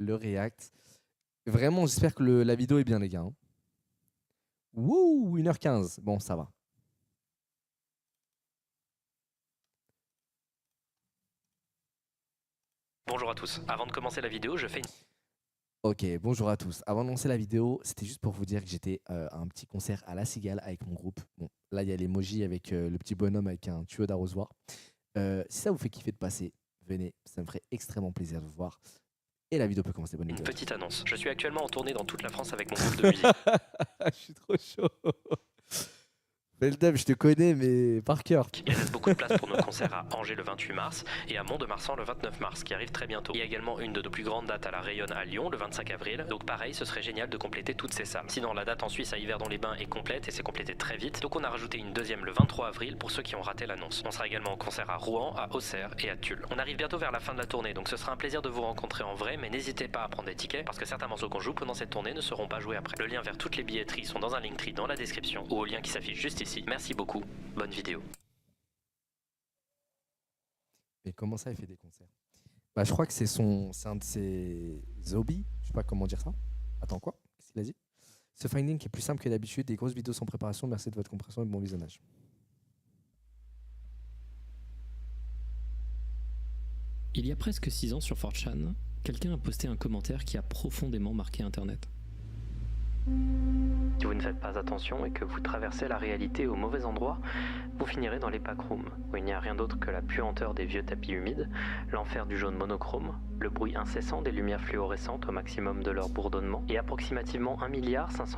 le react. Vraiment, j'espère que la vidéo est bien, les gars. Hein. Wouh, 1h15. Bon, ça va. Bonjour à tous. Avant de commencer la vidéo, je fais une... Ok, bonjour à tous. Avant de lancer la vidéo, c'était juste pour vous dire que j'étais à un petit concert à La Cigale avec mon groupe. Bon, là, il y a l'emoji avec le petit bonhomme avec un tuyau d'arrosoir. Si ça vous fait kiffer de passer, venez, ça me ferait extrêmement plaisir de vous voir. Et la vidéo peut commencer. Bonne vidéo. Une petite annonce. Je suis actuellement en tournée dans toute la France avec mon groupe de musique. Je suis trop chaud. Beldam, je te connais, mais par cœur. Il reste beaucoup de place pour nos concerts à Angers le 28 mars et à Mont-de-Marsan le 29 mars, qui arrive très bientôt. Il y a également une de nos plus grandes dates à la Rayonne à Lyon le 25 avril. Donc pareil, ce serait génial de compléter toutes ces salles. Sinon, la date en Suisse à Yverdon-les-Bains est complète et c'est complété très vite. Donc on a rajouté une deuxième le 23 avril pour ceux qui ont raté l'annonce. On sera également en concert à Rouen, à Auxerre et à Tulle. On arrive bientôt vers la fin de la tournée, donc ce sera un plaisir de vous rencontrer en vrai, mais n'hésitez pas à prendre des tickets parce que certains morceaux qu'on joue pendant cette tournée ne seront pas joués après. Le lien vers toutes les billetteries sont dans un Linktree dans la description ou au lien qui s'affiche juste ici. Merci beaucoup. Bonne vidéo. Mais comment ça, il fait des concerts? Bah, je crois que c'est un de ses hobbies. Je sais pas comment dire ça. Attends, quoi? Qu'est-ce qu'il a dit? Ce finding qui est plus simple que d'habitude. Des grosses vidéos sans préparation. Merci de votre compréhension et bon visionnage. Il y a presque 6 ans sur 4chan, quelqu'un a posté un commentaire qui a profondément marqué Internet. Si vous ne faites pas attention et que vous traversez la réalité au mauvais endroit, vous finirez dans les backrooms, où il n'y a rien d'autre que la puanteur des vieux tapis humides, l'enfer du jaune monochrome, le bruit incessant des lumières fluorescentes au maximum de leur bourdonnement, et approximativement 1,5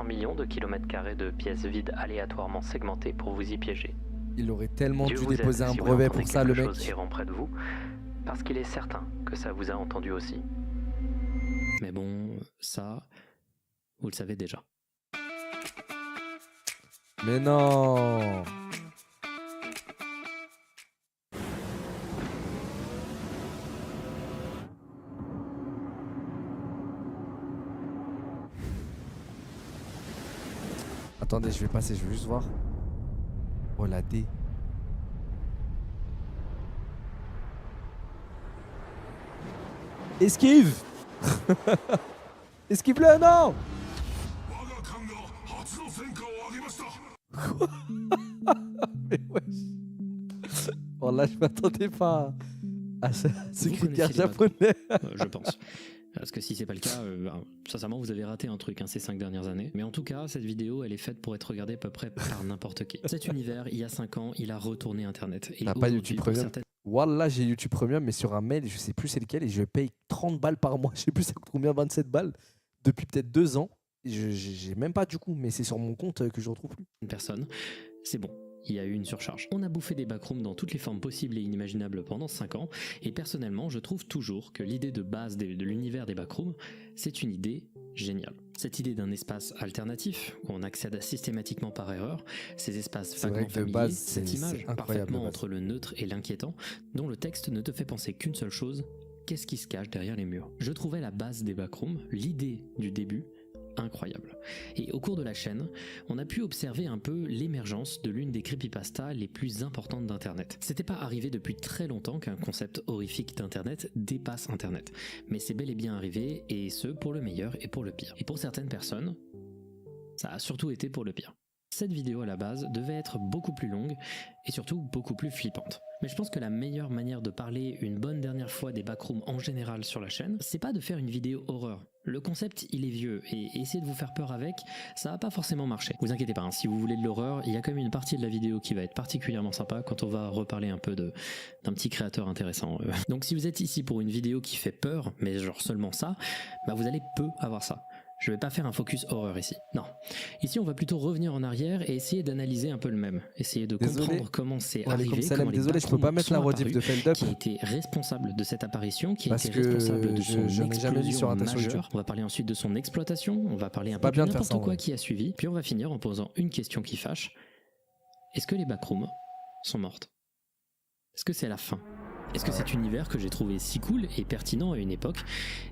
milliard de kilomètres carrés de pièces vides aléatoirement segmentées pour vous y piéger. Il aurait tellement Dieu dû vous aide déposer un si vous brevet entendez pour ça, le quelque mec. chose errant près de vous, parce qu'il est certain que ça vous a entendu aussi. Mais bon, ça, vous le savez déjà. Mais non! Attendez, je vais passer, je veux juste voir. Oh la D. Esquive! Esquive-le, non! Quoi? Mais wesh. Bon là je m'attendais pas à ce cri de guerre japonais. Je pense. Parce que si c'est pas le cas, sincèrement vous avez raté un truc ces 5 dernières années. Mais en tout cas, cette vidéo elle est faite pour être regardée à peu près par n'importe qui. Cet univers, il y a 5 ans, il a retourné Internet. T'as pas YouTube Premium? Wallah, j'ai YouTube Premium, mais sur un mail, je sais plus c'est lequel, et je paye 30 balles par mois. Je sais plus ça coûte combien, 27 balles, depuis peut-être 2 ans. J'ai même pas du coup, mais c'est sur mon compte que je retrouve plus. Une personne, c'est bon. Il y a eu une surcharge. On a bouffé des backrooms dans toutes les formes possibles et inimaginables pendant 5 ans, et personnellement, je trouve toujours que l'idée de base de l'univers des backrooms, c'est une idée géniale. Cette idée d'un espace alternatif, où on accède systématiquement par erreur, ces espaces vaguement familiers, cette image parfaitement entre le neutre et l'inquiétant, dont le texte ne te fait penser qu'une seule chose, qu'est-ce qui se cache derrière les murs? Je trouvais la base des backrooms, l'idée du début, incroyable. Et au cours de la chaîne, on a pu observer un peu l'émergence de l'une des creepypastas les plus importantes d'Internet. C'était pas arrivé depuis très longtemps qu'un concept horrifique d'Internet dépasse Internet, mais c'est bel et bien arrivé, et ce pour le meilleur et pour le pire. Et pour certaines personnes, ça a surtout été pour le pire. Cette vidéo à la base devait être beaucoup plus longue et surtout beaucoup plus flippante. Mais je pense que la meilleure manière de parler une bonne dernière fois des backrooms en général sur la chaîne, c'est pas de faire une vidéo horreur. Le concept il est vieux et essayer de vous faire peur avec, ça va pas forcément marcher. Vous inquiétez pas, si vous voulez de l'horreur, il y a quand même une partie de la vidéo qui va être particulièrement sympa quand on va reparler un peu d'un petit créateur intéressant. Donc si vous êtes ici pour une vidéo qui fait peur, mais genre seulement ça, bah vous allez peu avoir ça. Je vais pas faire un focus horreur ici. Non. Ici, on va plutôt revenir en arrière et essayer d'analyser un peu le même. Essayer de comprendre comment c'est arrivé, comment les désolé, je peux pas mettre la rediff de Feldup. Qui a été responsable de cette apparition, qui a été responsable de son explosion majeure. On va parler ensuite de son exploitation. On va parler un peu de n'importe quoi qui a suivi. Puis on va finir en posant une question qui fâche. Est-ce que les backrooms sont mortes? Est-ce que c'est la fin? Est-ce que cet univers que j'ai trouvé si cool et pertinent à une époque,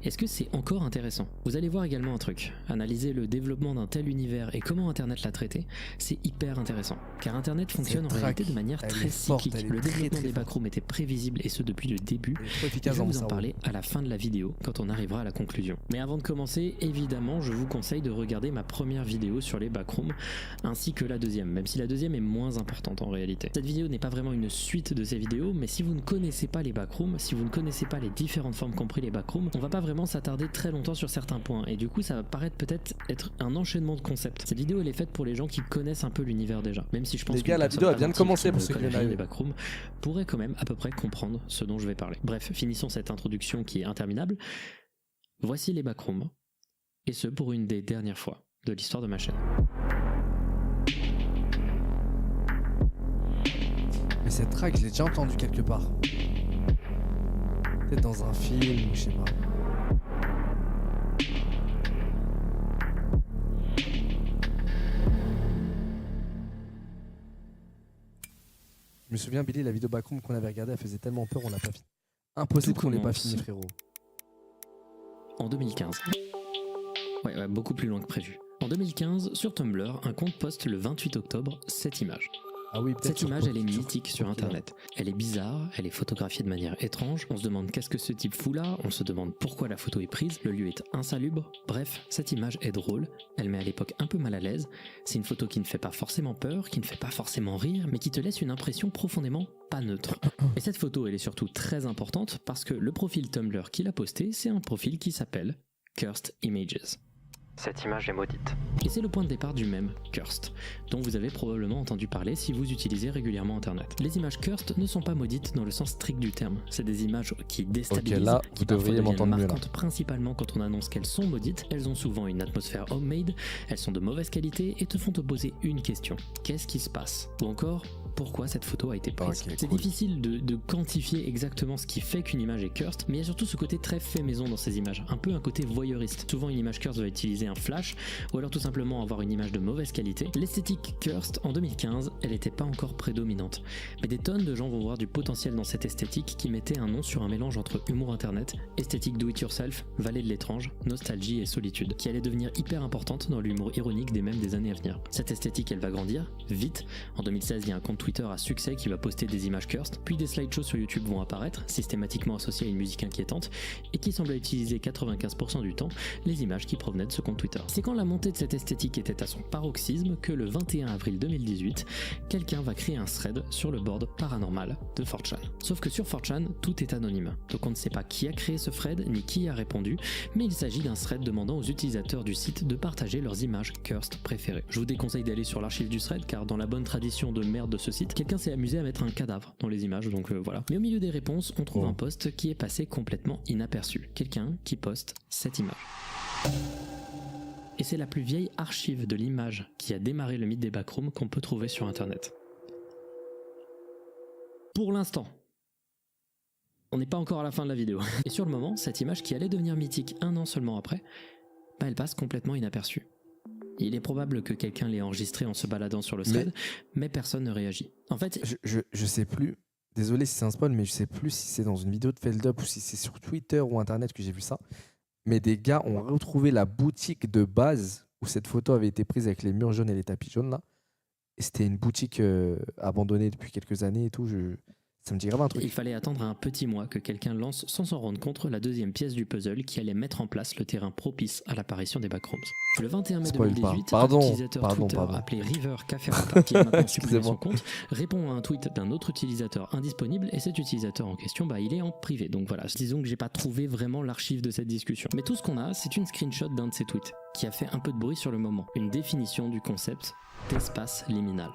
est-ce que c'est encore intéressant? Vous allez voir également un truc. Analyser le développement d'un tel univers et comment Internet l'a traité, c'est hyper intéressant. Car Internet fonctionne en réalité de manière très cyclique. Le développement des backrooms était prévisible et ce depuis le début. Je vais vous en parler à la fin de la vidéo quand on arrivera à la conclusion. Mais avant de commencer, évidemment, je vous conseille de regarder ma première vidéo sur les backrooms ainsi que la deuxième, même si la deuxième est moins importante en réalité. Cette vidéo n'est pas vraiment une suite de ces vidéos, mais si vous ne connaissez pas les backrooms, si vous ne connaissez pas les différentes formes compris les backrooms, on va pas vraiment s'attarder très longtemps sur certains points et du coup ça va paraître peut-être être un enchaînement de concepts. Cette vidéo elle est faite pour les gens qui connaissent un peu l'univers déjà, même si je pense les gars, la vidéo a bien de commencer pour ceux qui viennent les backrooms pourraient quand même à peu près comprendre ce dont je vais parler. Bref, finissons cette introduction qui est interminable. Voici les backrooms, et ce pour une des dernières fois de l'histoire de ma chaîne. Mais cette track, je l'ai déjà entendue quelque part. Peut-être dans un film ou je sais pas. Je me souviens, Billy, la vidéo backroom qu'on avait regardée, elle faisait tellement peur, on l'a pas fini. Impossible qu'on l'ait pas fini, frérot. En 2015. Ouais, beaucoup plus loin que prévu. En 2015, sur Tumblr, un compte poste le 28 octobre cette image. Ah oui, cette image, elle est mythique sur Internet. Elle est bizarre, elle est photographiée de manière étrange. On se demande qu'est-ce que ce type fout là, on se demande pourquoi la photo est prise, le lieu est insalubre. Bref, cette image est drôle, elle met à l'époque un peu mal à l'aise. C'est une photo qui ne fait pas forcément peur, qui ne fait pas forcément rire, mais qui te laisse une impression profondément pas neutre. Et cette photo, elle est surtout très importante parce que le profil Tumblr qui l'a posté, c'est un profil qui s'appelle Cursed Images. Cette image est maudite. Et c'est le point de départ du mème Cursed, dont vous avez probablement entendu parler si vous utilisez régulièrement Internet. Les images Cursed ne sont pas maudites dans le sens strict du terme. C'est des images qui déstabilisent, là, qui parfois deviennent marquantes principalement quand on annonce qu'elles sont maudites. Elles ont souvent une atmosphère homemade, elles sont de mauvaise qualité et te font te poser une question. Qu'est-ce qui se passe? Ou encore, pourquoi cette photo a été prise. C'est difficile de quantifier exactement ce qui fait qu'une image est cursed, mais il y a surtout ce côté très fait maison dans ces images, un peu un côté voyeuriste. Souvent une image cursed va utiliser un flash, ou alors tout simplement avoir une image de mauvaise qualité. L'esthétique cursed en 2015, elle n'était pas encore prédominante, mais des tonnes de gens vont voir du potentiel dans cette esthétique qui mettait un nom sur un mélange entre humour internet, esthétique do it yourself, vallée de l'étrange, nostalgie et solitude, qui allait devenir hyper importante dans l'humour ironique des mêmes des années à venir. Cette esthétique, elle va grandir vite. En 2016, il y a un compte Twitter à succès qui va poster des images cursed, puis des slideshows sur YouTube vont apparaître, systématiquement associés à une musique inquiétante, et qui semblent utiliser 95% du temps les images qui provenaient de ce compte Twitter. C'est quand la montée de cette esthétique était à son paroxysme que le 21 avril 2018, quelqu'un va créer un thread sur le board paranormal de 4chan. Sauf que sur 4chan, tout est anonyme, donc on ne sait pas qui a créé ce thread ni qui a répondu, mais il s'agit d'un thread demandant aux utilisateurs du site de partager leurs images cursed préférées. Je vous déconseille d'aller sur l'archive du thread car dans la bonne tradition de merde de ce site, quelqu'un s'est amusé à mettre un cadavre dans les images, donc voilà. Mais au milieu des réponses, on trouve un post qui est passé complètement inaperçu. Quelqu'un qui poste cette image. Et c'est la plus vieille archive de l'image qui a démarré le mythe des backrooms qu'on peut trouver sur Internet. Pour l'instant. On n'est pas encore à la fin de la vidéo. Et sur le moment, cette image qui allait devenir mythique un an seulement après, elle passe complètement inaperçue. Il est probable que quelqu'un l'ait enregistré en se baladant sur le thread, mais personne ne réagit. En fait, je sais plus. Désolé si c'est un spoil, mais je sais plus si c'est dans une vidéo de Feldup ou si c'est sur Twitter ou Internet que j'ai vu ça. Mais des gars ont retrouvé la boutique de base où cette photo avait été prise avec les murs jaunes et les tapis jaunes là. Et c'était une boutique abandonnée depuis quelques années et tout. Ça me dit grave un truc. Il fallait attendre un petit mois que quelqu'un lance sans s'en rendre compte la deuxième pièce du puzzle qui allait mettre en place le terrain propice à l'apparition des backrooms. Le 21 mai 2018, un utilisateur Twitter appelé River Caferata, qui a maintenant supprimé son compte, répond à un tweet d'un autre utilisateur indisponible et cet utilisateur en question, il est en privé. Donc voilà, disons que j'ai pas trouvé vraiment l'archive de cette discussion. Mais tout ce qu'on a, c'est une screenshot d'un de ses tweets qui a fait un peu de bruit sur le moment. Une définition du concept d'espace liminal.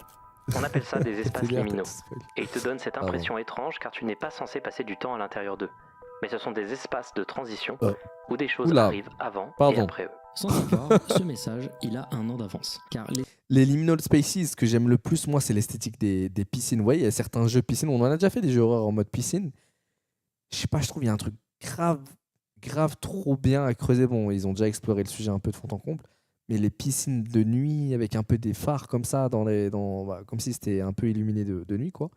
On appelle ça des espaces liminaux. Et ils te donnent cette impression étrange car tu n'es pas censé passer du temps à l'intérieur d'eux. Mais ce sont des espaces de transition où des choses arrivent avant et après eux. Sans savoir, ce message, il a un an d'avance. Car les liminal spaces, ce que j'aime le plus, moi, c'est l'esthétique des piscines. Ouais, il y a certains jeux piscine. On en a déjà fait des jeux horreur en mode piscine. Je sais pas, je trouve qu'il y a un truc grave trop bien à creuser. Bon, ils ont déjà exploré le sujet un peu de fond en comble. Mais les piscines de nuit avec un peu des phares comme ça, comme si c'était un peu illuminé de nuit, quoi.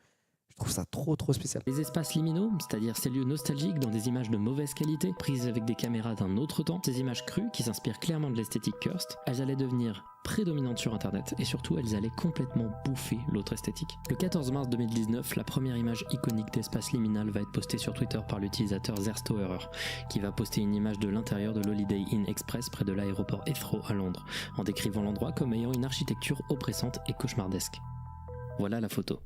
trouve ça trop spécial. Les espaces liminaux, c'est-à-dire ces lieux nostalgiques dans des images de mauvaise qualité, prises avec des caméras d'un autre temps, ces images crues qui s'inspirent clairement de l'esthétique Cursed, elles allaient devenir prédominantes sur internet et surtout elles allaient complètement bouffer l'autre esthétique. Le 14 mars 2019, la première image iconique d'espace liminal va être postée sur Twitter par l'utilisateur Zerstoerer, qui va poster une image de l'intérieur de l'Holiday Inn Express près de l'aéroport Heathrow à Londres, en décrivant l'endroit comme ayant une architecture oppressante et cauchemardesque. Voilà la photo.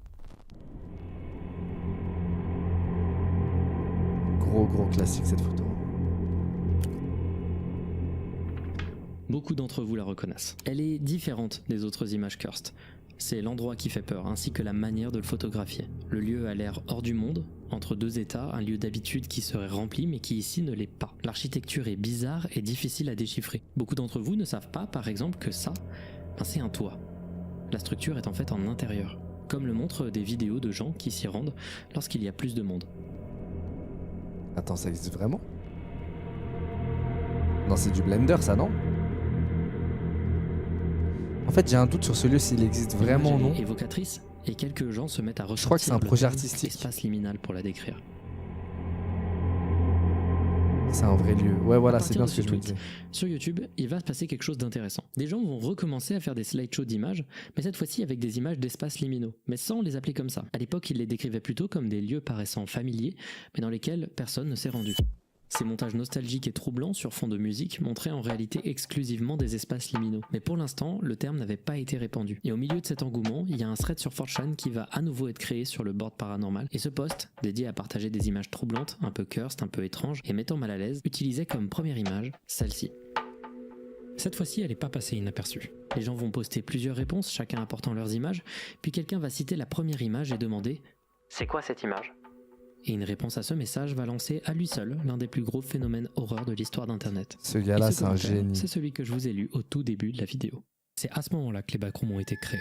Gros classique cette photo. Beaucoup d'entre vous la reconnaissent. Elle est différente des autres images Cursed. C'est l'endroit qui fait peur, ainsi que la manière de le photographier. Le lieu a l'air hors du monde, entre deux états, un lieu d'habitude qui serait rempli mais qui ici ne l'est pas. L'architecture est bizarre et difficile à déchiffrer. Beaucoup d'entre vous ne savent pas, par exemple, que ça, c'est un toit. La structure est en fait en intérieur, comme le montrent des vidéos de gens qui s'y rendent lorsqu'il y a plus de monde. Attends, ça existe vraiment? Non, c'est du Blender, ça, non? En fait, j'ai un doute sur ce lieu s'il existe vraiment ou non. L'image est évocatrice et quelques gens se mettent à ressentir. Je crois que c'est un projet le terme artistique. espace liminal pour la décrire. C'est un vrai lieu. Ouais, voilà, À c'est partir bien de ce que ce je me tweet, disais. sur YouTube, il va se passer quelque chose d'intéressant. Des gens vont recommencer à faire des slideshows d'images, mais cette fois-ci avec des images d'espaces liminaux, mais sans les appeler comme ça. À l'époque, ils les décrivaient plutôt comme des lieux paraissant familiers, mais dans lesquels personne ne s'est rendu. Ces montages nostalgiques et troublants sur fond de musique montraient en réalité exclusivement des espaces liminaux. Mais pour l'instant, le terme n'avait pas été répandu. Et au milieu de cet engouement, il y a un thread sur 4chan qui va à nouveau être créé sur le board paranormal. Et ce post, dédié à partager des images troublantes, un peu cursed, un peu étranges, et mettant mal à l'aise, utilisait comme première image celle-ci. Cette fois-ci, elle n'est pas passée inaperçue. Les gens vont poster plusieurs réponses, chacun apportant leurs images, puis quelqu'un va citer la première image et demander « C'est quoi cette image ?» Et une réponse à ce message va lancer à lui seul l'un des plus gros phénomènes horreur de l'histoire d'Internet. Ce gars-là, Et ce c'est un commentaire, génie. c'est celui que je vous ai lu au tout début de la vidéo. C'est à ce moment-là que les backrooms ont été créés.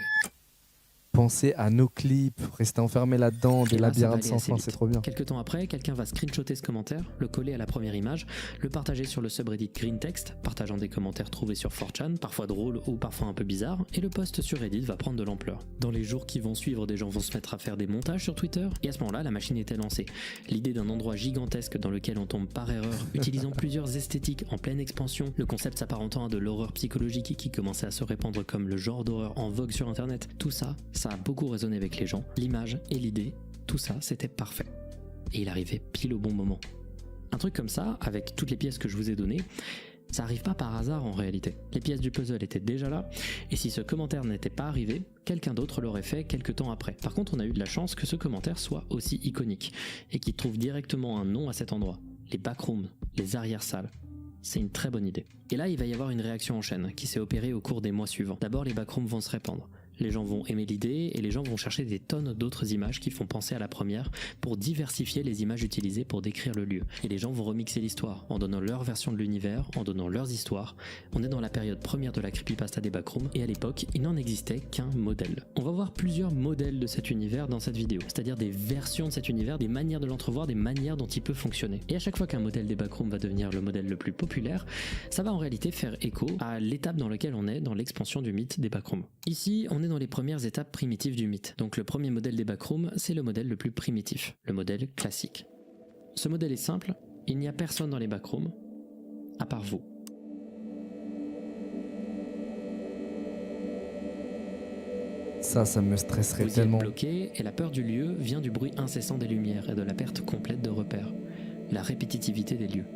Pensez à nos clips, rester enfermé là-dedans, des Et là, ça va labyrinthes aller sans assez fin, vite. c'est trop bien. Quelques temps après, quelqu'un va screenshotter ce commentaire, le coller à la première image, le partager sur le subreddit GreenText, partageant des commentaires trouvés sur 4chan, parfois drôles ou parfois un peu bizarres, et le post sur Reddit va prendre de l'ampleur. Dans les jours qui vont suivre, des gens vont se mettre à faire des montages sur Twitter, et à ce moment-là, la machine était lancée. L'idée d'un endroit gigantesque dans lequel on tombe par erreur, utilisant plusieurs esthétiques en pleine expansion, le concept s'apparentant à de l'horreur psychologique qui commençait à se répandre comme le genre d'horreur en vogue sur Internet, tout ça, ça a beaucoup résonné avec les gens, l'image et l'idée, tout ça c'était parfait. Et il arrivait pile au bon moment. Un truc comme ça, avec toutes les pièces que je vous ai données, ça arrive pas par hasard en réalité. Les pièces du puzzle étaient déjà là, et si ce commentaire n'était pas arrivé, quelqu'un d'autre l'aurait fait quelques temps après. Par contre, on a eu de la chance que ce commentaire soit aussi iconique, et qu'il trouve directement un nom à cet endroit. Les backrooms, les arrière-salles. C'est une très bonne idée. Et là, il va y avoir une réaction en chaîne qui s'est opérée au cours des mois suivants. D'abord, les backrooms vont se répandre. Les gens vont aimer l'idée et les gens vont chercher des tonnes d'autres images qui font penser à la première pour diversifier les images utilisées pour décrire le lieu. Et les gens vont remixer l'histoire en donnant leur version de l'univers, en donnant leurs histoires. On est dans la période première de la creepypasta des backrooms et à l'époque, il n'en existait qu'un modèle. On va voir plusieurs modèles de cet univers dans cette vidéo, c'est-à-dire des versions de cet univers, des manières de l'entrevoir, des manières dont il peut fonctionner. Et à chaque fois qu'un modèle des backrooms va devenir le modèle le plus populaire, ça va en réalité faire écho à l'étape dans laquelle on est dans l'expansion du mythe des backrooms. Ici, on est dans les premières étapes primitives du mythe. Donc le premier modèle des backrooms, c'est le modèle le plus primitif, le modèle classique. Ce modèle est simple, il n'y a personne dans les backrooms, à part vous. Ça me stresserait Vous y êtes tellement. bloqué et la peur du lieu vient du bruit incessant des lumières et de la perte complète de repères, la répétitivité des lieux.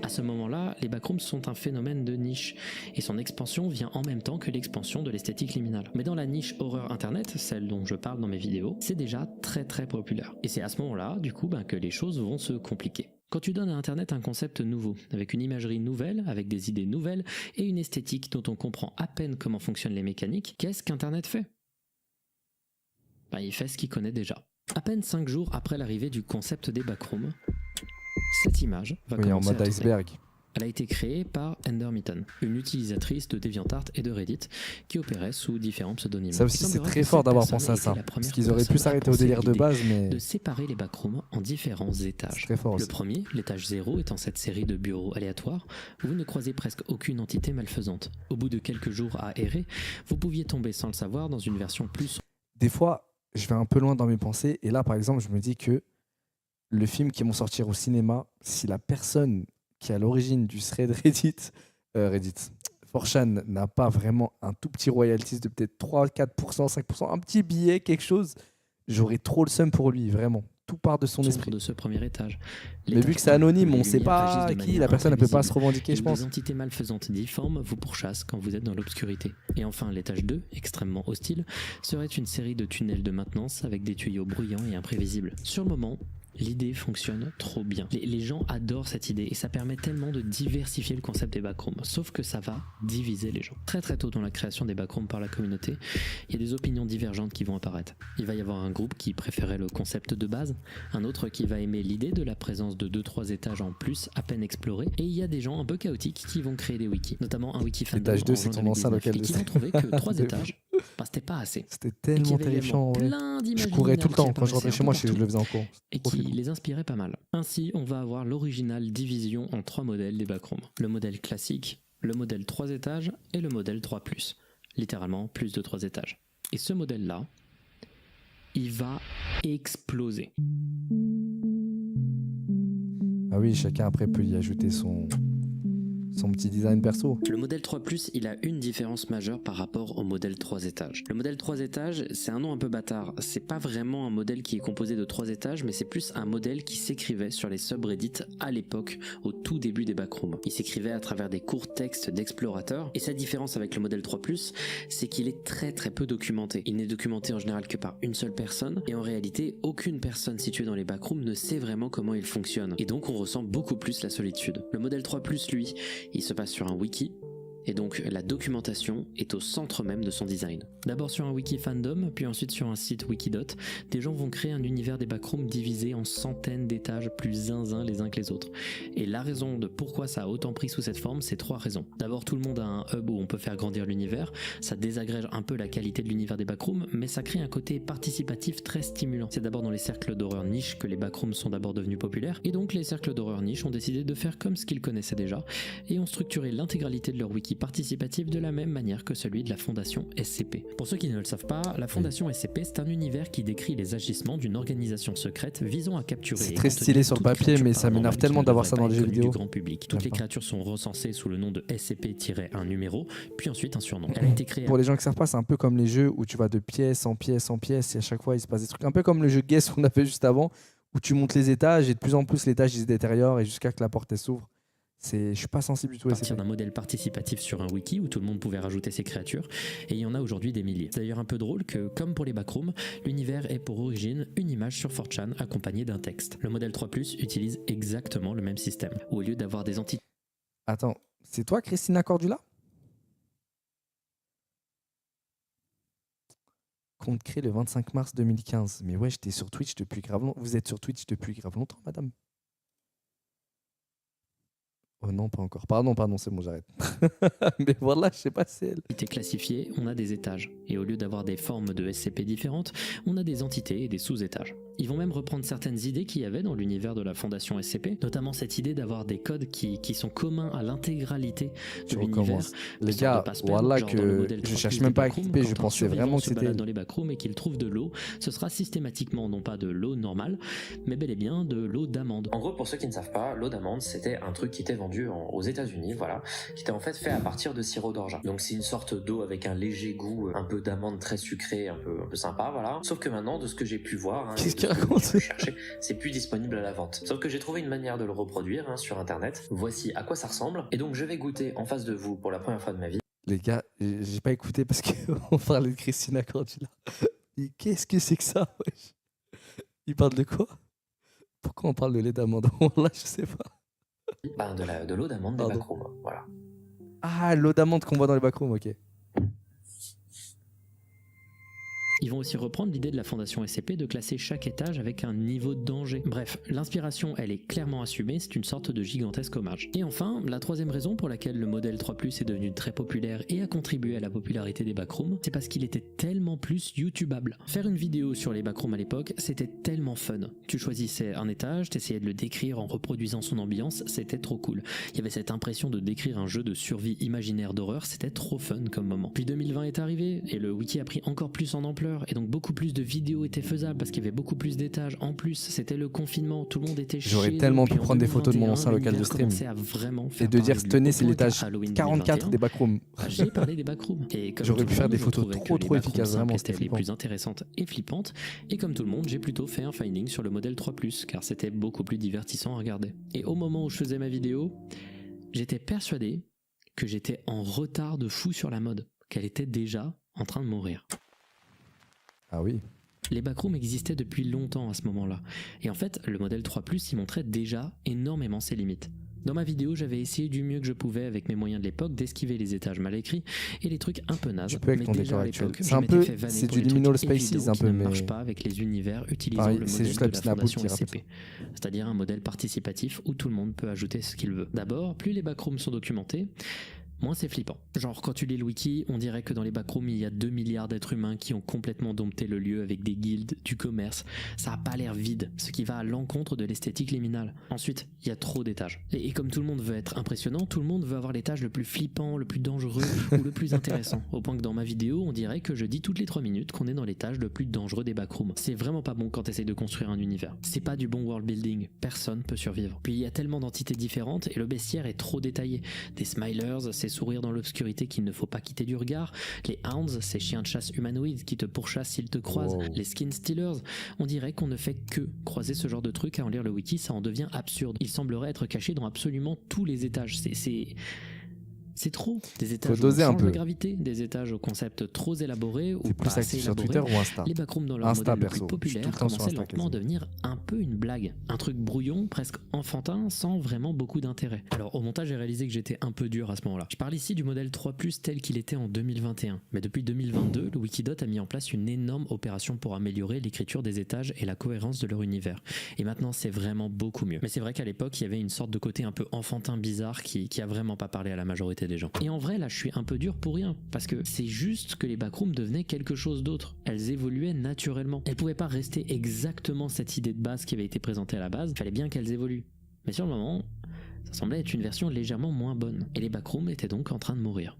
À ce moment-là, les backrooms sont un phénomène de niche, et son expansion vient en même temps que l'expansion de l'esthétique liminale. Mais dans la niche horreur internet, celle dont je parle dans mes vidéos, c'est déjà très populaire. Et c'est à ce moment-là, du coup, que les choses vont se compliquer. Quand tu donnes à internet un concept nouveau, avec une imagerie nouvelle, avec des idées nouvelles, et une esthétique dont on comprend à peine comment fonctionnent les mécaniques, qu'est-ce qu'internet fait ? Il fait ce qu'il connaît déjà. À peine 5 jours après l'arrivée du concept des backrooms, cette image va Oui, en commencer à mode tourner. iceberg. Elle a été créée par Endermitten, une utilisatrice de DeviantArt et de Reddit qui opérait sous différents pseudonymes. Ça aussi, Il c'est semblerait très que fort cette d'avoir personne pensé à ait été ça. la première Parce qu'ils auraient pu personne à s'arrêter au penser délire de l'idée base, mais de séparer les backrooms en différents c'est étages. très fort Le aussi. premier, l'étage 0, étant cette série de bureaux aléatoires où vous ne croisez presque aucune entité malfaisante. Au bout de quelques jours à errer, vous pouviez tomber sans le savoir dans une version plus des fois, je vais un peu loin dans mes pensées. Et là, par exemple, je me dis que le film qui vont sortir au cinéma, si la personne qui est à l'origine du thread Reddit, 4chan n'a pas vraiment un tout petit royalties de peut-être 3-4%, 5%, un petit billet, quelque chose, j'aurais trop le seum pour lui, vraiment. Tout part de son esprit. De ce premier étage. Mais vu que c'est anonyme, on ne sait pas qui, la personne ne peut pas se revendiquer, je pense. Les entités malfaisantes difformes vous pourchassent quand vous êtes dans l'obscurité. Et enfin, l'étage 2, extrêmement hostile, serait une série de tunnels de maintenance avec des tuyaux bruyants et imprévisibles. Sur le moment, l'idée fonctionne trop bien. Les gens adorent cette idée et ça permet tellement de diversifier le concept des backrooms. Sauf que ça va diviser les gens. Très très tôt dans la création des backrooms par la communauté, il y a des opinions divergentes qui vont apparaître. Il va y avoir un groupe qui préférait le concept de base, un autre qui va aimer l'idée de la présence de 2-3 étages en plus à peine explorés, et il y a des gens un peu chaotiques qui vont créer des wikis, notamment un wiki fandom Étage 2, c'est ton ancien local et qui vont trouver que 3 étages, c'était pas assez. C'était tellement terrifiant. Ouais. Je courais tout le temps. Quand je rentrais chez moi, je le faisais en cours. Et qui les inspirait pas mal. Ainsi, on va avoir l'originale division en 3 modèles des backrooms. Le modèle classique, le modèle 3 étages et le modèle 3+. Littéralement, plus de 3 étages. Et ce modèle-là, il va exploser. Ah oui, chacun après peut y ajouter son petit design perso. Le modèle 3+, il a une différence majeure par rapport au modèle 3 étages. Le modèle 3 étages, c'est un nom un peu bâtard. C'est pas vraiment un modèle qui est composé de 3 étages, mais c'est plus un modèle qui s'écrivait sur les subreddits à l'époque, au tout début des backrooms. Il s'écrivait à travers des courts textes d'explorateurs, et sa différence avec le modèle 3+, c'est qu'il est très très peu documenté. Il n'est documenté en général que par une seule personne, et en réalité, aucune personne située dans les backrooms ne sait vraiment comment il fonctionne. Et donc on ressent beaucoup plus la solitude. Le modèle 3+, lui, il se passe sur un wiki, et donc la documentation est au centre même de son design. D'abord sur un wiki fandom, puis ensuite sur un site Wikidot, des gens vont créer un univers des backrooms divisé en centaines d'étages plus zinzin les uns que les autres. Et la raison de pourquoi ça a autant pris sous cette forme, c'est 3 raisons. D'abord, tout le monde a un hub où on peut faire grandir l'univers, ça désagrège un peu la qualité de l'univers des backrooms, mais ça crée un côté participatif très stimulant. C'est d'abord dans les cercles d'horreur niche que les backrooms sont d'abord devenus populaires, et donc les cercles d'horreur niche ont décidé de faire comme ce qu'ils connaissaient déjà, et ont structuré l'intégralité de leur wiki participatif de la même manière que celui de la fondation SCP. Pour ceux qui ne le savent pas, la fondation SCP, c'est un univers qui décrit les agissements d'une organisation secrète visant à capturer. C'est très stylé sur le papier, mais ça m'énerve tellement d'avoir ça dans les jeux vidéo. Du grand public. Toutes les créatures sont recensées sous le nom de SCP-un numéro, puis ensuite un surnom. Elle a été créée. Pour les gens qui ne savent pas, c'est un peu comme les jeux où tu vas de pièce en pièce en pièce, et à chaque fois il se passe des trucs. Un peu comme le jeu Guess qu'on a fait juste avant, où tu montes les étages et de plus en plus l'étage il se détériore et jusqu'à que la porte s'ouvre. Je suis pas sensible du tout à partir d'un modèle participatif sur un wiki où tout le monde pouvait rajouter ses créatures, et il y en a aujourd'hui des milliers. C'est d'ailleurs un peu drôle que, comme pour les backrooms, l'univers est pour origine une image sur 4chan accompagnée d'un texte. Le modèle 3+, utilise exactement le même système. Au lieu d'avoir des entités... Attends, c'est toi Christina Cordula? Compte créé le 25 mars 2015. Mais ouais, j'étais sur Twitch depuis grave longtemps. Vous êtes sur Twitch depuis grave longtemps, madame? Oh non, pas encore. Pardon, c'est bon, j'arrête. Mais voilà, je sais pas, c'est elle. Entités classifiées, on a des étages. Et au lieu d'avoir des formes de SCP différentes, on a des entités et des sous-étages. Ils vont même reprendre certaines idées qu'il y avait dans l'univers de la fondation SCP, notamment cette idée d'avoir des codes qui sont communs à l'intégralité de l'univers. Les gars, voilà que je cherche même pas à équiper, je pensais vraiment que c'était... dans les backrooms et qu'il trouve de l'eau, ce sera systématiquement non pas de l'eau normale, mais bel et bien de l'eau d'amande. En gros, pour ceux qui ne savent pas, l'eau d'amande, c'était un truc qui était vendu aux États-Unis, voilà, qui était en fait fait à partir de sirop d'orgeat. Donc c'est une sorte d'eau avec un léger goût, un peu d'amande très sucrée, un peu sympa, voilà. Sauf que maintenant, de ce que j'ai pu voir, c'est plus disponible à la vente. Sauf que j'ai trouvé une manière de le reproduire sur internet. Voici à quoi ça ressemble. Et donc je vais goûter en face de vous pour la première fois de ma vie. Les gars, j'ai pas écouté parce qu'on parlait de Christina Cordula. Qu'est-ce que c'est que ça, wesh? Il parle de quoi? Pourquoi on parle de lait d'amande? Là, je sais pas. De l'eau d'amande des backrooms, voilà. Ah, l'eau d'amande qu'on voit dans les backrooms, ok. Ils vont aussi reprendre l'idée de la fondation SCP de classer chaque étage avec un niveau de danger. Bref, l'inspiration, elle est clairement assumée, c'est une sorte de gigantesque hommage. Et enfin, la troisième raison pour laquelle le modèle 3+, est devenu très populaire et a contribué à la popularité des backrooms, c'est parce qu'il était tellement plus YouTubeable. Faire une vidéo sur les backrooms à l'époque, c'était tellement fun. Tu choisissais un étage, t'essayais de le décrire en reproduisant son ambiance, c'était trop cool. Il y avait cette impression de décrire un jeu de survie imaginaire d'horreur, c'était trop fun comme moment. Puis 2020 est arrivé, et le wiki a pris encore plus en ampleur. d'ampleur et donc beaucoup plus de vidéos étaient faisables parce qu'il y avait beaucoup plus d'étages. En plus, c'était le confinement, tout le monde était chez J'aurais tellement pu prendre des photos de mon ancien local de stream et de dire tenez, c'est l'étage 44 des backrooms. J'ai parlé des backrooms. J'aurais pu faire des photos trop efficaces, vraiment. C'était les plus intéressantes et flippantes. Et comme tout le monde, j'ai plutôt fait un finding sur le modèle 3 Plus car c'était beaucoup plus divertissant à regarder. Et au moment où je faisais ma vidéo, j'étais persuadé que j'étais en retard de fou sur la mode, qu'elle était déjà en train de mourir. Ah oui. Les backrooms existaient depuis longtemps à ce moment-là. Et en fait, le modèle 3 Plus y montrait déjà énormément ses limites. Dans ma vidéo, j'avais essayé du mieux que je pouvais avec mes moyens de l'époque d'esquiver les étages mal écrits et les trucs un peu nazes. Tu peux avec ton décor actuel. C'est un peu, c'est du liminal spaces un peu, mais ne marche pas avec les univers utilisant pareil, le c'est modèle juste de la la petite nappe fondation qui SCP, c'est-à-dire un modèle participatif où tout le monde peut ajouter ce qu'il veut. D'abord, plus les backrooms sont documentés, moins c'est flippant. Genre quand tu lis le wiki, on dirait que dans les backrooms il y a 2 milliards d'êtres humains qui ont complètement dompté le lieu avec des guildes, du commerce. Ça a pas l'air vide, ce qui va à l'encontre de l'esthétique liminale. Ensuite, il y a trop d'étages. Et comme tout le monde veut être impressionnant, tout le monde veut avoir l'étage le plus flippant, le plus dangereux ou le plus intéressant. Au point que dans ma vidéo, on dirait que je dis toutes les 3 minutes qu'on est dans l'étage le plus dangereux des backrooms. C'est vraiment pas bon quand t'essayes de construire un univers. C'est pas du bon world building, personne peut survivre. Puis il y a tellement d'entités différentes et le bestiaire est trop détaillé. Des smilers, ces sourires dans l'obscurité qu'il ne faut pas quitter du regard, les hounds, ces chiens de chasse humanoïdes qui te pourchassent s'ils te croisent, les skin stealers, on dirait qu'on ne fait que croiser ce genre de truc. À en lire le wiki, ça en devient absurde. Il semblerait être caché dans absolument tous les étages. C'est trop. Des étages où on change de gravité, des étages au concept trop élaboré ou pas assez élaboré. Twitter ou Insta. Les backrooms dans leur modèle le plus populaire commençaient lentement à devenir un peu une blague. Un truc brouillon, presque enfantin, sans vraiment beaucoup d'intérêt. Alors au montage, j'ai réalisé que j'étais un peu dur à ce moment-là. Je parle ici du modèle 3 Plus tel qu'il était en 2021. Mais depuis 2022, le Wikidot a mis en place une énorme opération pour améliorer l'écriture des étages et la cohérence de leur univers. Et maintenant, c'est vraiment beaucoup mieux. Mais c'est vrai qu'à l'époque, il y avait une sorte de côté un peu enfantin bizarre qui a vraiment pas parlé à la majorité des gens. Et en vrai, là, je suis un peu dur pour rien, parce que c'est juste que les backrooms devenaient quelque chose d'autre. Elles évoluaient naturellement. Elles pouvaient pas rester exactement cette idée de base qui avait été présentée à la base. Il fallait bien qu'elles évoluent. Mais sur le moment, ça semblait être une version légèrement moins bonne. Et les backrooms étaient donc en train de mourir.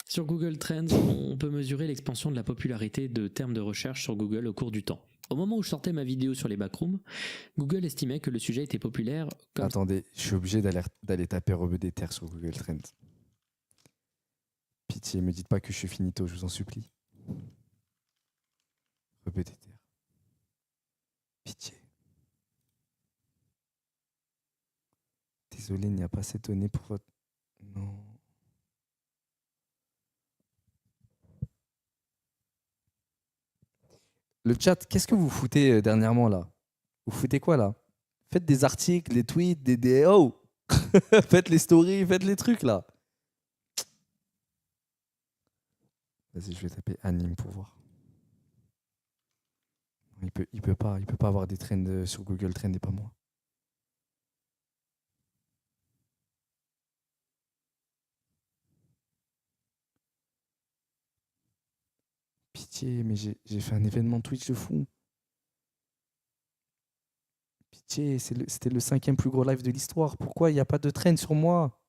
Sur Google Trends, on peut mesurer l'expansion de la popularité de termes de recherche sur Google au cours du temps. Au moment où je sortais ma vidéo sur les backrooms, Google estimait que le sujet était populaire comme... Attendez, je suis obligé d'aller taper Rebeu des Terres sur Google Trends. Pitié, me dites pas que je suis finito, je vous en supplie. Rebeu des Terres. Pitié. Désolé, il n'y a pas assez donné pour votre... Non... Le chat, qu'est-ce que vous foutez dernièrement là? Vous foutez quoi là? Faites des articles, des tweets, des... Oh faites les stories, faites les trucs là. Vas-y, je vais taper anime pour voir. Il peut pas avoir des trends sur Google Trends et pas moi. Pitié, mais j'ai fait un événement Twitch de fou. Pitié, c'était le 5e plus gros live de l'histoire. Pourquoi il n'y a pas de trend sur moi?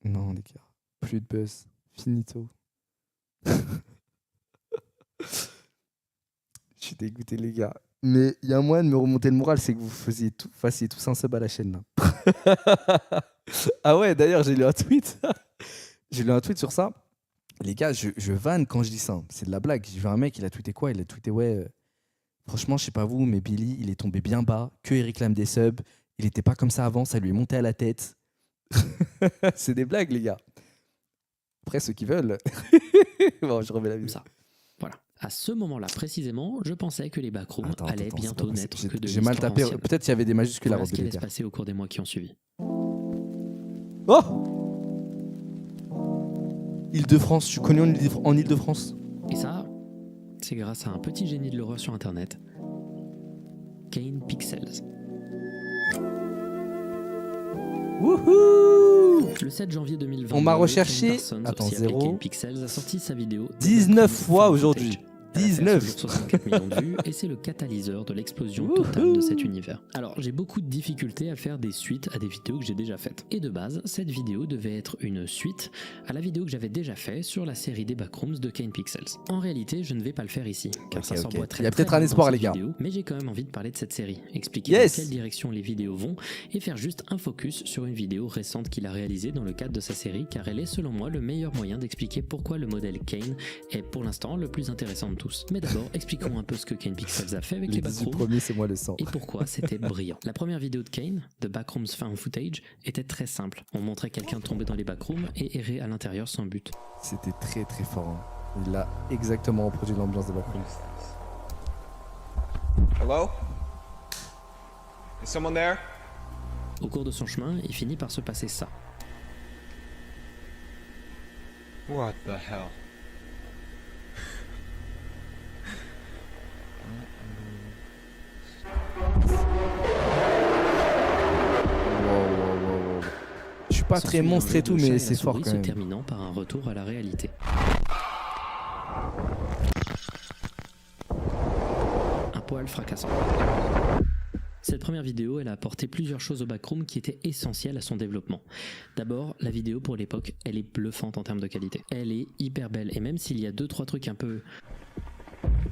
Non, les gars. Plus de buzz. Finito. Je suis dégoûté, les gars. Mais il y a un moyen de me remonter le moral, c'est que vous fassiez tous un sub à la chaîne. Là. Ah ouais, d'ailleurs, j'ai lu un tweet. J'ai lu un tweet sur ça. Les gars, je vanne quand je dis ça. C'est de la blague. J'ai vu un mec, il a tweeté quoi? Il a tweeté, ouais, franchement, je sais pas vous, mais Billy, il est tombé bien bas. Que il réclame des subs. Il était pas comme ça avant, ça lui est monté à la tête. C'est des blagues, les gars. Après, ceux qui veulent. Bon, je remets la vidéo. Ça. Voilà. À ce moment-là, précisément, je pensais que les backrooms allaient bientôt naître que de j'ai mal tapé. ancienne. Peut-être qu'il y avait des majuscules à Voilà ce qui allait Rebeu se passer au cours des mois qui ont suivi. Oh! Île-de-France, je suis connu en Île-de-France. Et ça, c'est grâce à un petit génie de l'horreur sur internet, Kane Pixels. Wouhou! Le 7 janvier 2020, on m'a recherché. Kane Parsons, Attends, aussi appelé 0. Kane Pixels, a sorti sa vidéo 19 fois aujourd'hui. Elle a fait à ce 19. jour 64 millions de vues et c'est le catalyseur de l'explosion totale de cet univers. Alors j'ai beaucoup de difficultés à faire des suites à des vidéos que j'ai déjà faites. Et de base, cette vidéo devait être une suite à la vidéo que j'avais déjà fait sur la série des Backrooms de Kane Pixels. En réalité, je ne vais pas le faire ici, car Ok, ça ok. s'emboîterait Il y a très peut-être un bien espoir, dans les cette gars. vidéo, mais j'ai quand même envie de parler de cette série, expliquer Yes. dans quelle direction les vidéos vont et faire juste un focus sur une vidéo récente qu'il a réalisée dans le cadre de sa série, car elle est selon moi le meilleur moyen d'expliquer pourquoi le modèle Kane est pour l'instant le plus intéressant de tous. Mais d'abord, expliquons un peu ce que Kane Pixels a fait avec les Les 18 Backrooms premiers, c'est moi le sang. et pourquoi c'était brillant. La première vidéo de Kane, de Backrooms Found Footage, était très simple. On montrait quelqu'un tomber dans les backrooms et errer à l'intérieur sans but. C'était très très fort. Hein. Il a exactement reproduit l'ambiance des Backrooms. Hello? Is someone there? Au cours de son chemin, il finit par se passer ça. What the hell? Je suis pas très S'ensuit un monstre jeu et tout, de chat mais et c'est la fort souris quand se même. terminant par un retour à la réalité. Un poil fracassant. Cette première vidéo, elle a apporté plusieurs choses au backroom qui étaient essentielles à son développement. D'abord, la vidéo pour l'époque, elle est bluffante en termes de qualité. Elle est hyper belle et même s'il y a 2-3 trucs un peu...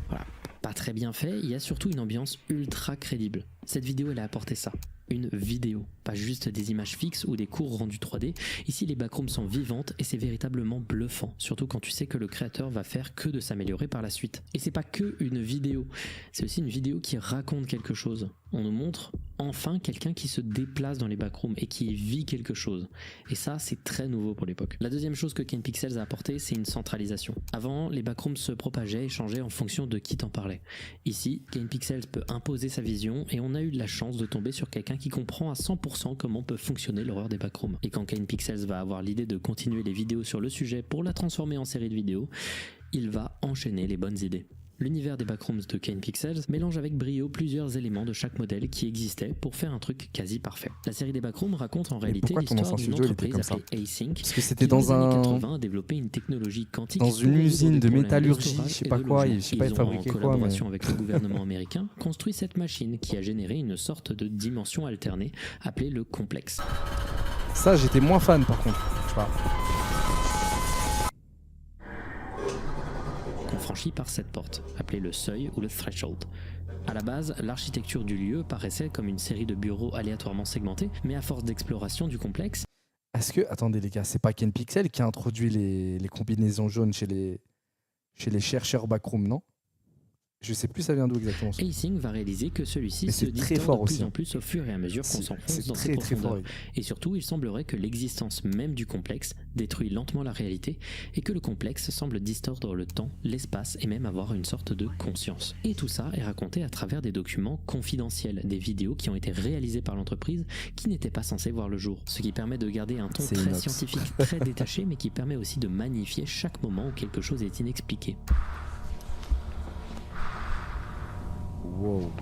Voilà, pas très bien fait, il y a surtout une ambiance ultra crédible. Cette vidéo, elle a apporté ça. Une vidéo, pas juste des images fixes ou des cours rendus 3D. Ici, les backrooms sont vivantes et c'est véritablement bluffant, surtout quand tu sais que le créateur va faire que de s'améliorer par la suite. Et c'est pas que une vidéo, c'est aussi une vidéo qui raconte quelque chose. On nous montre enfin quelqu'un qui se déplace dans les backrooms et qui vit quelque chose. Et ça, c'est très nouveau pour l'époque. La deuxième chose que Kane Pixels a apporté, c'est une centralisation. Avant, les backrooms se propageaient et changeaient en fonction de qui t'en parlait. Ici, Kane Pixels peut imposer sa vision et on a eu de la chance de tomber sur quelqu'un qui comprend à 100% comment peut fonctionner l'horreur des backrooms. Et quand Kane Pixels va avoir l'idée de continuer les vidéos sur le sujet pour la transformer en série de vidéos, il va enchaîner les bonnes idées. L'univers des backrooms de Kane Pixels mélange avec brio plusieurs éléments de chaque modèle qui existaient pour faire un truc quasi parfait. La série des backrooms raconte en réalité pourquoi ton l'histoire ancien d'une studio, il était entreprise comme ça appelée Async Parce que c'était qui, dans dans les années un... 80, a développé une technologie quantique Dans pour une résoudre usine des de problèmes métallurgie, storage je sais et pas de quoi, logement. je sais pas Ils ont, fabriquer en quoi, mais... collaboration avec le gouvernement américain, construit cette machine qui a généré une sorte de dimension alternée appelée le complexe. Ça, j'étais moins fan par contre. Je sais pas. Qu'on franchit par cette porte, appelée le seuil ou le threshold. À la base, l'architecture du lieu paraissait comme une série de bureaux aléatoirement segmentés, mais à force d'exploration du complexe, Est-ce que... Attendez les gars, c'est pas Kane Pixel qui a introduit les combinaisons jaunes chez les chercheurs backroom, non? Je sais plus ça vient d'où exactement. Ça. Async va réaliser que celui-ci Mais se c'est très distord fort de plus aussi. en plus au fur et à mesure qu'on s'enfonce C'est dans ses très très fort. profondeurs. Et surtout, il semblerait que l'existence même du complexe détruit lentement la réalité et que le complexe semble distordre le temps, l'espace et même avoir une sorte de conscience. Et tout ça est raconté à travers des documents confidentiels, des vidéos qui ont été réalisées par l'entreprise qui n'étaient pas censées voir le jour. Ce qui permet de garder un ton C'est très inox. scientifique, très détaché, mais qui permet aussi de magnifier chaque moment où quelque chose est inexpliqué. Wow.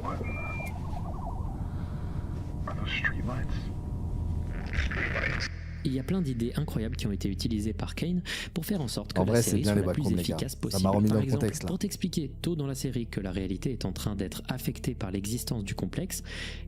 Il y a plein d'idées incroyables qui ont été utilisées par Kane pour faire en sorte que En la vrai, c'est série bien soit les la plus backrooms, les gars. efficace Ça possible. m'a remis Par dans le exemple, contexte, là. pour t'expliquer tôt dans la série que la réalité est en train d'être affectée par l'existence du complexe,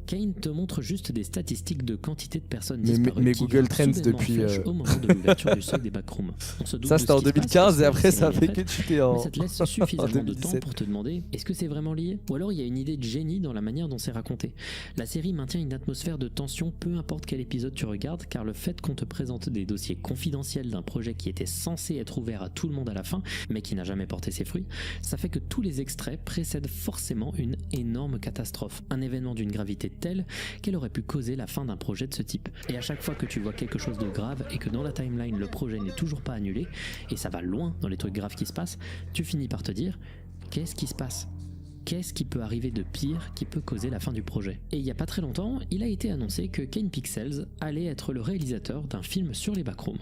Kane te montre juste des statistiques de quantité de personnes disparues mais qui Google viennent Trends soudainement depuis, flash au moment de l'ouverture du seuil des backrooms. On se doute Ça de c'était ce en qui se passe 2015 parce et que après la ça a série fait est que faite. chuter en... Mais ça te laisse suffisamment de temps 2017. pour te demander est-ce que c'est vraiment lié ou alors il y a une idée de génie dans la manière dont c'est raconté. La série maintient une atmosphère de tension peu importe quel épisode tu regardes car le fait qu'on te présente des dossiers confidentiels d'un projet qui était censé être ouvert à tout le monde à la fin mais qui n'a jamais porté ses fruits, ça fait que tous les extraits précèdent forcément une énorme catastrophe, un événement d'une gravité telle qu'elle aurait pu causer la fin d'un projet de ce type. Et à chaque fois que tu vois quelque chose de grave et que dans la timeline le projet n'est toujours pas annulé, et ça va loin dans les trucs graves qui se passent, tu finis par te dire qu'est-ce qui se passe ? Qu'est-ce qui peut arriver de pire qui peut causer la fin du projet? Et il n'y a pas très longtemps, il a été annoncé que Kane Pixels allait être le réalisateur d'un film sur les backrooms,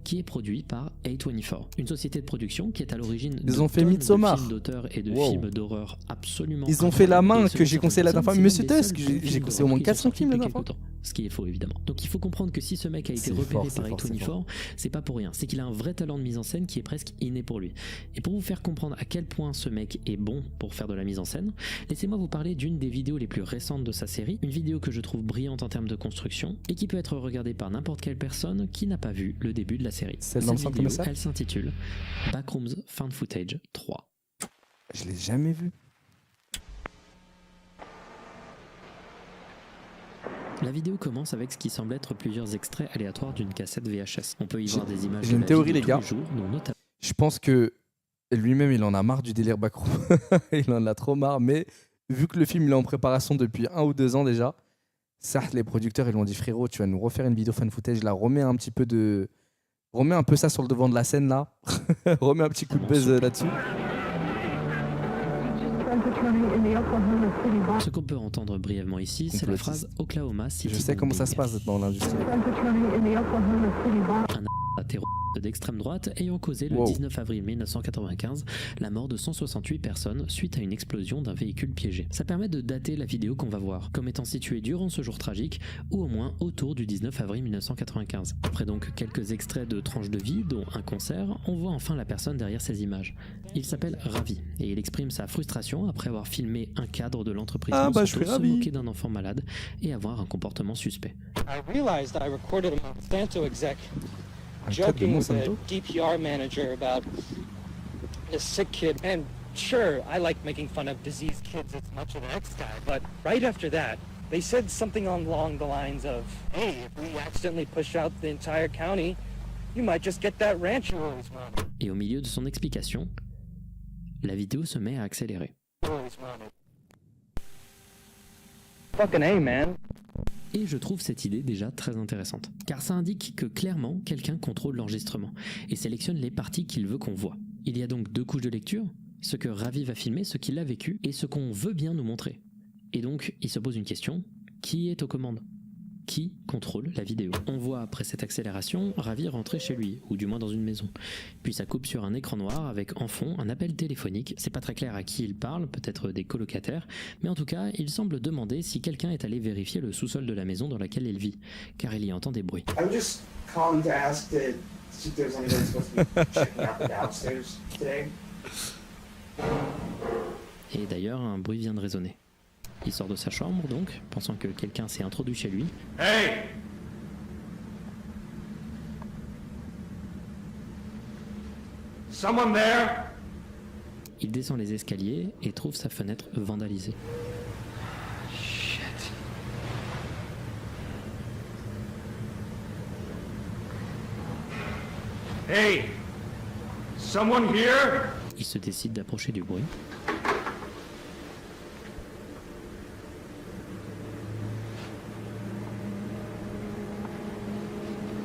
qui est produit par A24, une société de production qui est à l'origine Ils de ont fait tonnes Midsommar. de films d'auteurs et de Wow. films d'horreur absolument Ils ont fait La incroyables. Main Et que selon j'ai certaines conseillé la dernière fois. personnes, Monsieur c'est l'un des Tusk, seuls bons j'ai films conseillé au moins d'horreur qui 400 sont films la sortis dernière depuis fois. quelque temps. Ce qui est faux évidemment. Donc il faut comprendre que si ce mec a été C'est repéré fort, par c'est fort, c'est 24, c'est pas pour rien. C'est qu'il a un vrai talent de mise en scène qui est presque inné pour lui. Et pour vous faire comprendre à quel point ce mec est bon pour faire de la mise en scène, laissez-moi vous parler d'une des vidéos les plus récentes de sa série, une vidéo que je trouve brillante en termes de construction et qui peut être regardée par n'importe quelle personne qui n'a pas vu le début de la série. Celle Cette dans le centre vidéo, commercial elle s'intitule Backrooms Found Footage 3. Je l'ai jamais vu. La vidéo commence avec ce qui semble être plusieurs extraits aléatoires d'une cassette VHS. On peut y voir des images j'ai de une la théorie, vie de les tous gars. jours, dont notamment Je pense que lui-même, il en a marre du délire backroom. Il en a trop marre. Mais vu que le film il est en préparation depuis 1 ou 2 ans déjà, certes, les producteurs ils lui ont dit frérot, tu vas nous refaire une vidéo fan footage, là, remets un peu ça sur le devant de la scène là, remets un petit coup de buzz là-dessus. Ce qu'on peut entendre brièvement ici, c'est la Complotiste. phrase Oklahoma City. Je sais comment ça se passe dans l'industrie. Un terroriste d'extrême droite ayant causé le Wow. 19 avril 1995 la mort de 168 personnes suite à une explosion d'un véhicule piégé. Ça permet de dater la vidéo qu'on va voir comme étant située durant ce jour tragique ou au moins autour du 19 avril 1995. Après donc quelques extraits de tranches de vie dont un concert, on voit enfin la personne derrière ces images. Il s'appelle Ravi et il exprime sa frustration après avoir filmé un cadre de l'entreprise Ah bah, Monsanto je suis se ravi. moquer d'un enfant malade et avoir un comportement suspect. I realized I recorded a Monsanto exec Un cadre de joking with a Monsanto. DPR manager about a sick kid. And sure, I like making fun of diseased kids as much as the next guy, but right after that, they said something along the lines of, hey, if we accidentally push out the entire county, you might just get that ranch you always wanted. Et au milieu de son explication, la vidéo se met à accélérer. Always wanted. Fucking A, man. Et je trouve cette idée déjà très intéressante, car ça indique que clairement quelqu'un contrôle l'enregistrement et sélectionne les parties qu'il veut qu'on voit. Il y a donc 2 couches de lecture, ce que Ravi va filmer, ce qu'il a vécu et ce qu'on veut bien nous montrer. Et donc il se pose une question, qui est aux commandes ? Qui contrôle la vidéo ? On voit après cette accélération Ravi rentrer chez lui, ou du moins dans une maison. Puis ça coupe sur un écran noir avec en fond un appel téléphonique. C'est pas très clair à qui il parle, peut-être des colocataires, mais en tout cas il semble demander si quelqu'un est allé vérifier le sous-sol de la maison dans laquelle il vit, car il y entend des bruits. I'm just calling to ask to see if there's anybody supposed to be checking out the downstairs today. Et d'ailleurs un bruit vient de résonner. Il sort de sa chambre donc, pensant que quelqu'un s'est introduit chez lui. Hey! Someone there? Il descend les escaliers et trouve sa fenêtre vandalisée. Hey! Someone here? Il se décide d'approcher du bruit.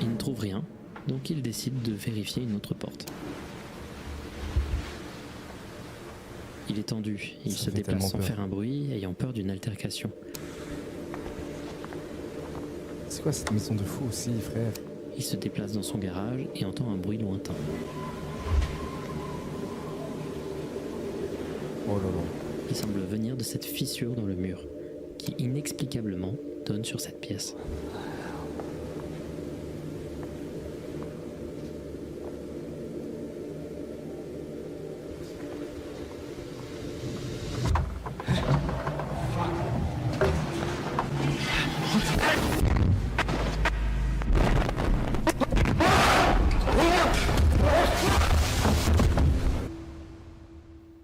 Il ne trouve rien, donc il décide de vérifier une autre porte. Il est tendu, il Ça se fait déplace tellement sans peur. faire un bruit, ayant peur d'une altercation. C'est quoi cette maison de fou aussi, frère? Il se déplace dans son garage et entend un bruit lointain. Oh là là. Il semble venir de cette fissure dans le mur, qui inexplicablement donne sur cette pièce.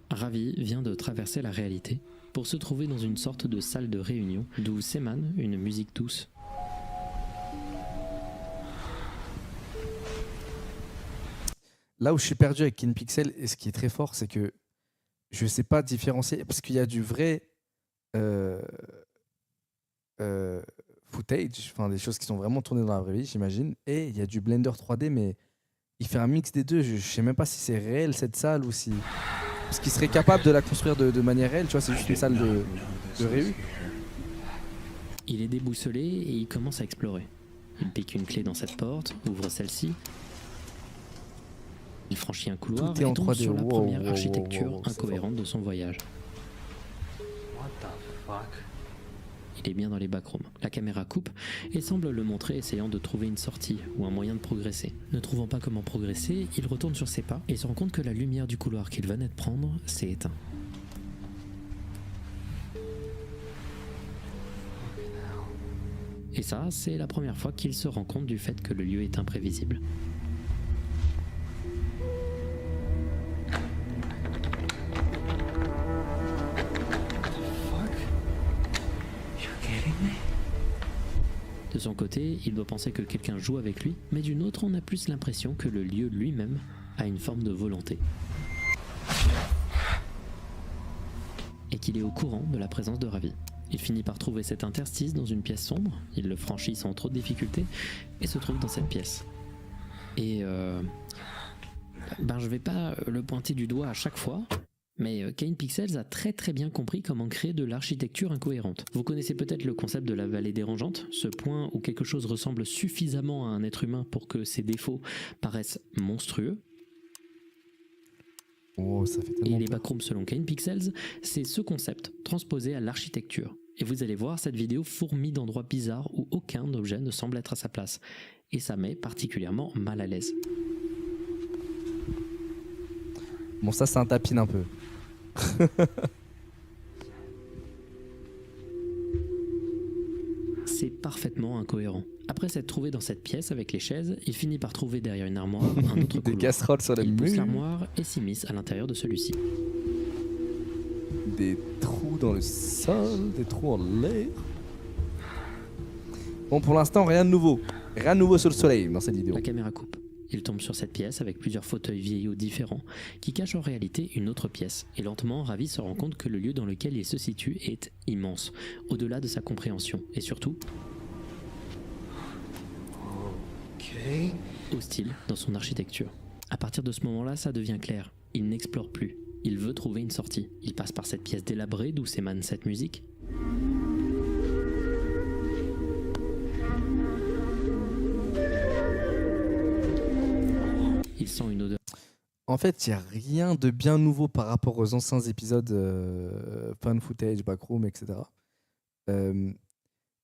Ravi vient de traverser la réalité pour se trouver dans une sorte de salle de réunion d'où s'émane une musique douce. Là où je suis perdu avec KinPixel, et ce qui est très fort, c'est que je ne sais pas différencier, parce qu'il y a du vrai footage, enfin des choses qui sont vraiment tournées dans la vraie vie, j'imagine, et il y a du Blender 3D, mais il fait un mix des deux. Je ne sais même pas si c'est réel cette salle ou si. Parce qu'il serait capable de la construire de manière réelle, tu vois, c'est juste une salle de réu. Il est déboussolé et il commence à explorer. Il pique une clé dans cette porte, ouvre celle-ci. Il franchit un couloir Tout est en et tombe 3D. sur la Wow, première wow, architecture wow, wow, c'est incohérente de son voyage. What the fuck? il est bien dans les backrooms. La caméra coupe et semble le montrer essayant de trouver une sortie ou un moyen de progresser. Ne trouvant pas comment progresser, il retourne sur ses pas et se rend compte que la lumière du couloir qu'il venait de prendre s'est éteinte. Et ça, c'est la première fois qu'il se rend compte du fait que le lieu est imprévisible. De son côté, il doit penser que quelqu'un joue avec lui, mais d'une autre, on a plus l'impression que le lieu lui-même a une forme de volonté. Et qu'il est au courant de la présence de Ravi. Il finit par trouver cet interstice dans une pièce sombre, il le franchit sans trop de difficulté et se trouve dans cette pièce. Et je vais pas le pointer du doigt à chaque fois, mais Kane Pixels a très bien compris comment créer de l'architecture incohérente. Vous connaissez peut-être le concept de la vallée dérangeante, ce point où quelque chose ressemble suffisamment à un être humain pour que ses défauts paraissent monstrueux. Oh, ça fait Et tellement les peur. backrooms selon Kane Pixels, c'est ce concept transposé à l'architecture. Et vous allez voir, cette vidéo fourmille d'endroits bizarres où aucun objet ne semble être à sa place. Et ça met particulièrement mal à l'aise. Bon, ça, c'est un tapine un peu. C'est parfaitement incohérent. Après s'être trouvé dans cette pièce avec les chaises, il finit par trouver derrière une armoire un autre Des couloir. casseroles sur les Il pousse murs. l'armoire et s'immisce à l'intérieur de celui-ci. Des trous dans le sol, des trous en l'air. Bon, pour l'instant, rien de nouveau. Rien de nouveau sur le soleil dans cette vidéo. La caméra coupe. Il tombe sur cette pièce avec plusieurs fauteuils vieillots différents qui cachent en réalité une autre pièce. Et lentement, Ravi se rend compte que le lieu dans lequel il se situe est immense, au-delà de sa compréhension. Et surtout, hostile dans son architecture. À partir de ce moment-là, ça devient clair. Il n'explore plus. Il veut trouver une sortie. Il passe par cette pièce délabrée d'où s'émane cette musique. Il sent une odeur En fait, il n'y a rien de bien nouveau par rapport aux anciens épisodes fan footage, backroom, etc. Mais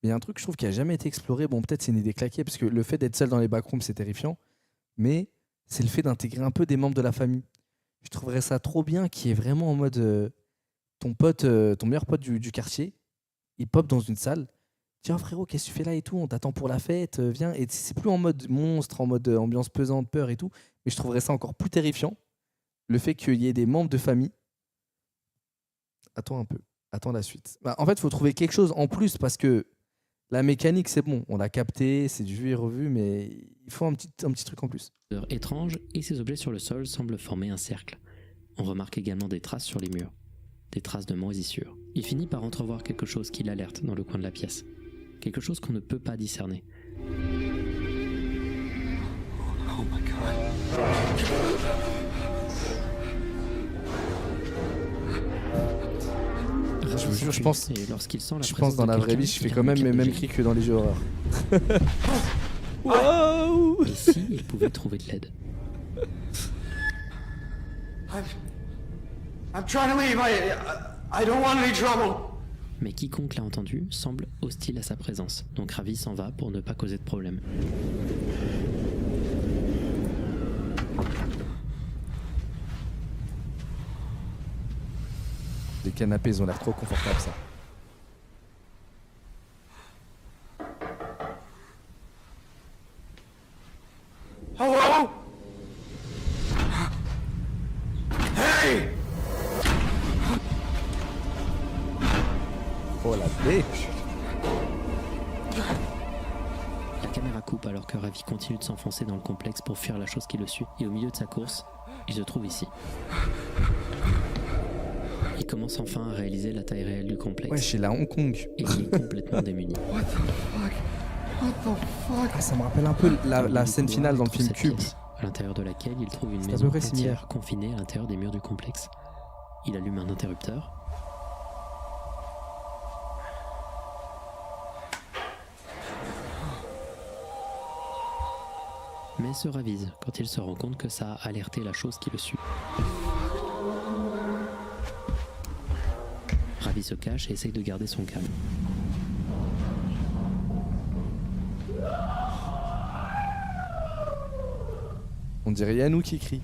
il y a un truc que je trouve qui n'a jamais été exploré. Bon, peut-être c'est une idée claquée, parce que le fait d'être seul dans les backrooms, c'est terrifiant. Mais c'est le fait d'intégrer un peu des membres de la famille. Je trouverais ça trop bien qui est vraiment en mode ton pote, ton meilleur pote du quartier, il pop dans une salle. Tiens frérot, qu'est-ce que tu fais là et tout? On t'attend pour la fête, viens. Et c'est plus en mode monstre, en mode ambiance pesante, peur et tout. Mais je trouverais ça encore plus terrifiant. Le fait qu'il y ait des membres de famille. Attends un peu. Attends la suite. Bah, en fait, il faut trouver quelque chose en plus parce que la mécanique, c'est bon. On l'a capté, c'est du vu et revu, mais il faut un petit truc en plus. étrange et ces objets sur le sol semblent former un cercle. On remarque également des traces sur les murs. Des traces de moisissure. Il finit par entrevoir quelque chose qui l'alerte dans le coin de la pièce. Quelque chose qu'on ne peut pas discerner. Oh my god. Je vous jure, je pense- Et lorsqu'il sent la Je pense présence dans de la vraie quelqu'un, vie, je fais il quand même remarque les mêmes l'objet. cris que dans les jeux horreur. Waouh! Et si il pouvait trouver de l'aide? I'm trying to leave. I don't want any trouble. Mais quiconque l'a entendu semble hostile à sa présence, donc Ravi s'en va pour ne pas causer de problème. Les canapés, ils ont l'air trop confortables, ça. Hello? Hey! Oh la bêche! La caméra coupe alors que Ravi continue de s'enfoncer dans le complexe pour fuir la chose qui le suit. Et au milieu de sa course, il se trouve ici. Il commence enfin à réaliser la taille réelle du complexe. Ouais, chez la Hong Kong. Et il est complètement démuni. Ah, ça me rappelle un peu la Au scène milieu du finale dans le couloir, il film trouve Cube. cette pièce, à l'intérieur de laquelle il trouve une C'est à maison peu près entière similaire. confinée à l'intérieur des murs du complexe. Il allume un interrupteur. Mais se ravise quand il se rend compte que ça a alerté la chose qui le suit. Ravi se cache et essaye de garder son calme. dirait Yannou qui crie.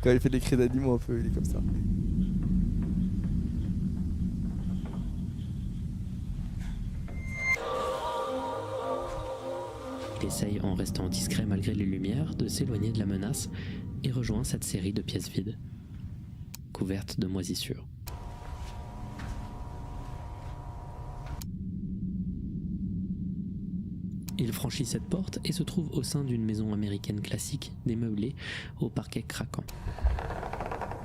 Quand il fait des cris d'animaux un peu, il est comme ça. Il essaye, en restant discret malgré les lumières, de s'éloigner de la menace et rejoint cette série de pièces vides, couvertes de moisissures. Il franchit cette porte et se trouve au sein d'une maison américaine classique, démeublée, au parquet craquant.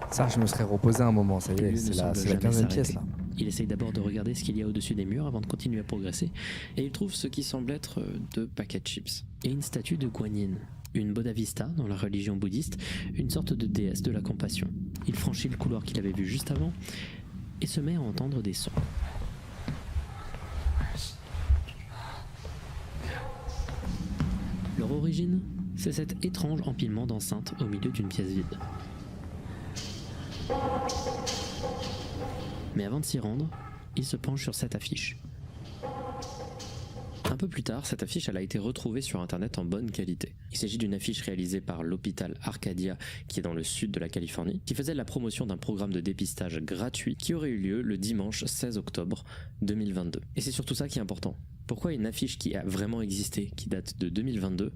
Ça, je me serais reposé un moment, ça y Lui est, ne c'est semble la jamais 15e s'arrêter. pièce là. Il essaye d'abord de regarder ce qu'il y a au-dessus des murs avant de continuer à progresser, et il trouve ce qui semble être deux paquets de chips. Et une statue de Guanyin, une Bodha Vista dans la religion bouddhiste, une sorte de déesse de la compassion. Il franchit le couloir qu'il avait vu juste avant, et se met à entendre des sons. Leur origine, c'est cet étrange empilement d'enceintes au milieu d'une pièce vide. Mais avant de s'y rendre, il se penche sur cette affiche. Un peu plus tard, cette affiche elle a été retrouvée sur internet en bonne qualité. Il s'agit d'une affiche réalisée par l'hôpital Arcadia, qui est dans le sud de la Californie, qui faisait la promotion d'un programme de dépistage gratuit qui aurait eu lieu le dimanche 16 octobre 2022. Et c'est surtout ça qui est important. Pourquoi une affiche qui a vraiment existé, qui date de 2022,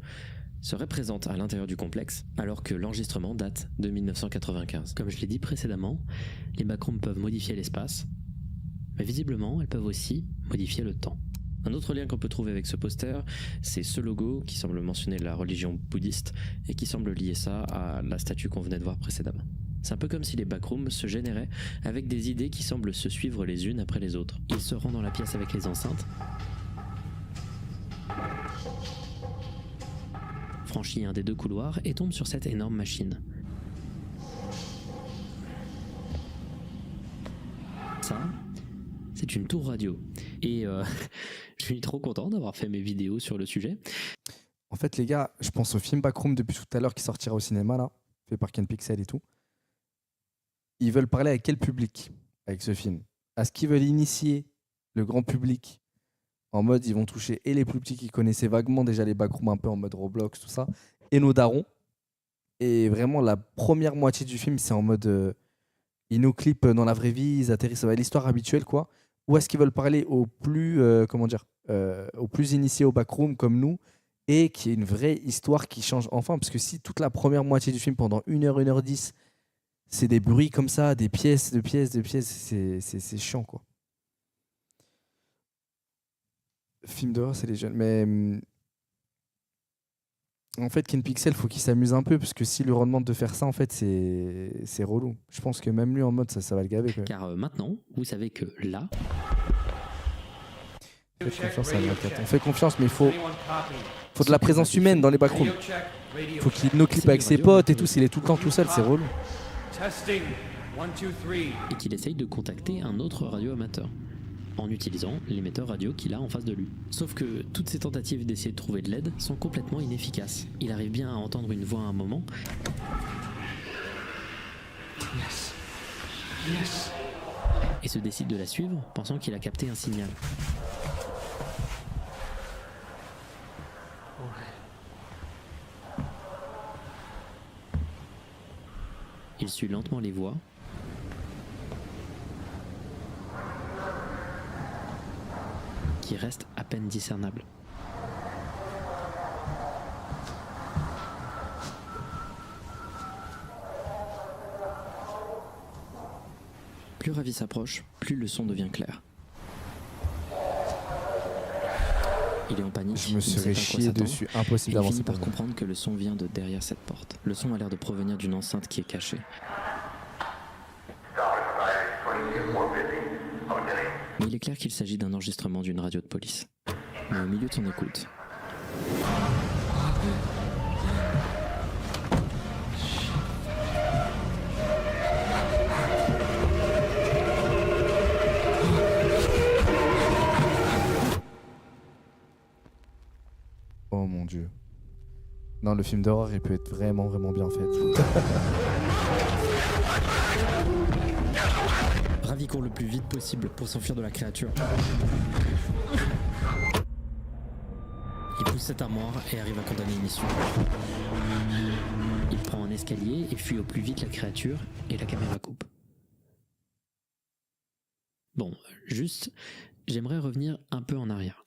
serait présente à l'intérieur du complexe, alors que l'enregistrement date de 1995. Comme je l'ai dit précédemment, les backrooms peuvent modifier l'espace, mais visiblement, elles peuvent aussi modifier le temps. Un autre lien qu'on peut trouver avec ce poster, c'est ce logo qui semble mentionner la religion bouddhiste et qui semble lier ça à la statue qu'on venait de voir précédemment. C'est un peu comme si les backrooms se généraient avec des idées qui semblent se suivre les unes après les autres. Il se rend dans la pièce avec les enceintes, franchit un des deux couloirs et tombe sur cette énorme machine. Ça, c'est une tour radio. Et je suis trop content d'avoir fait mes vidéos sur le sujet. En fait, les gars, je pense au film Backroom depuis tout à l'heure qui sortira au cinéma, là, fait par Ken Pixel et tout. Ils veulent parler à quel public avec ce film? Est-ce qu'ils veulent initier le grand public en mode, ils vont toucher et les plus petits qui connaissaient vaguement déjà les backrooms un peu en mode Roblox, tout ça, et nos darons. Et vraiment, la première moitié du film, c'est en mode, ils nous clippent dans la vraie vie, ils atterrissent à l'histoire habituelle, quoi. Ou est-ce qu'ils veulent parler aux plus, aux plus initiés au backroom comme nous, et qu'il y ait une vraie histoire qui change enfin? Parce que si toute la première moitié du film, pendant 1h, 1h10, c'est des bruits comme ça, des pièces, c'est chiant, quoi. Film d'horreur, c'est les jeunes. Mais en fait, Ken Pixel, faut qu'il s'amuse un peu, parce que s'il lui redemande de faire ça, en fait, c'est relou. Je pense que même lui, en mode, ça va le gaver, quand même. Car maintenant, vous savez que là, Faites confiance à Valkat. On fait confiance, mais il faut de la présence humaine dans les backrooms. Il faut qu'il nos clip avec ses potes et tout. S'il est tout le temps tout seul, c'est relou. et qu'il essaye de contacter un autre radioamateur en utilisant l'émetteur radio qu'il a en face de lui. Sauf que toutes ces tentatives d'essayer de trouver de l'aide sont complètement inefficaces. Il arrive bien à entendre une voix à un moment, et se décide de la suivre, pensant qu'il a capté un signal. Il suit lentement les voix, qui restent à peine discernables. Plus Ravi s'approche, plus le son devient clair. Il est en panique. Je me il ne sait serais pas à quoi chié s'attendre. dessus. Impossible Il d'avancer. finit par pour moi. comprendre que le son vient de derrière cette porte. Le son a l'air de provenir d'une enceinte qui est cachée. Mais il est clair qu'il s'agit d'un enregistrement d'une radio de police. Mais au milieu de son écoute, Oh mon dieu. Non, le film d'horreur, il peut être vraiment, vraiment bien fait. Ravi court le plus vite possible pour s'enfuir de la créature. Il pousse pousse cette armoire et arrive à condamner une mission. Il prend un escalier et fuit au plus vite la créature et la caméra coupe. Bon, juste, j'aimerais revenir un peu en arrière.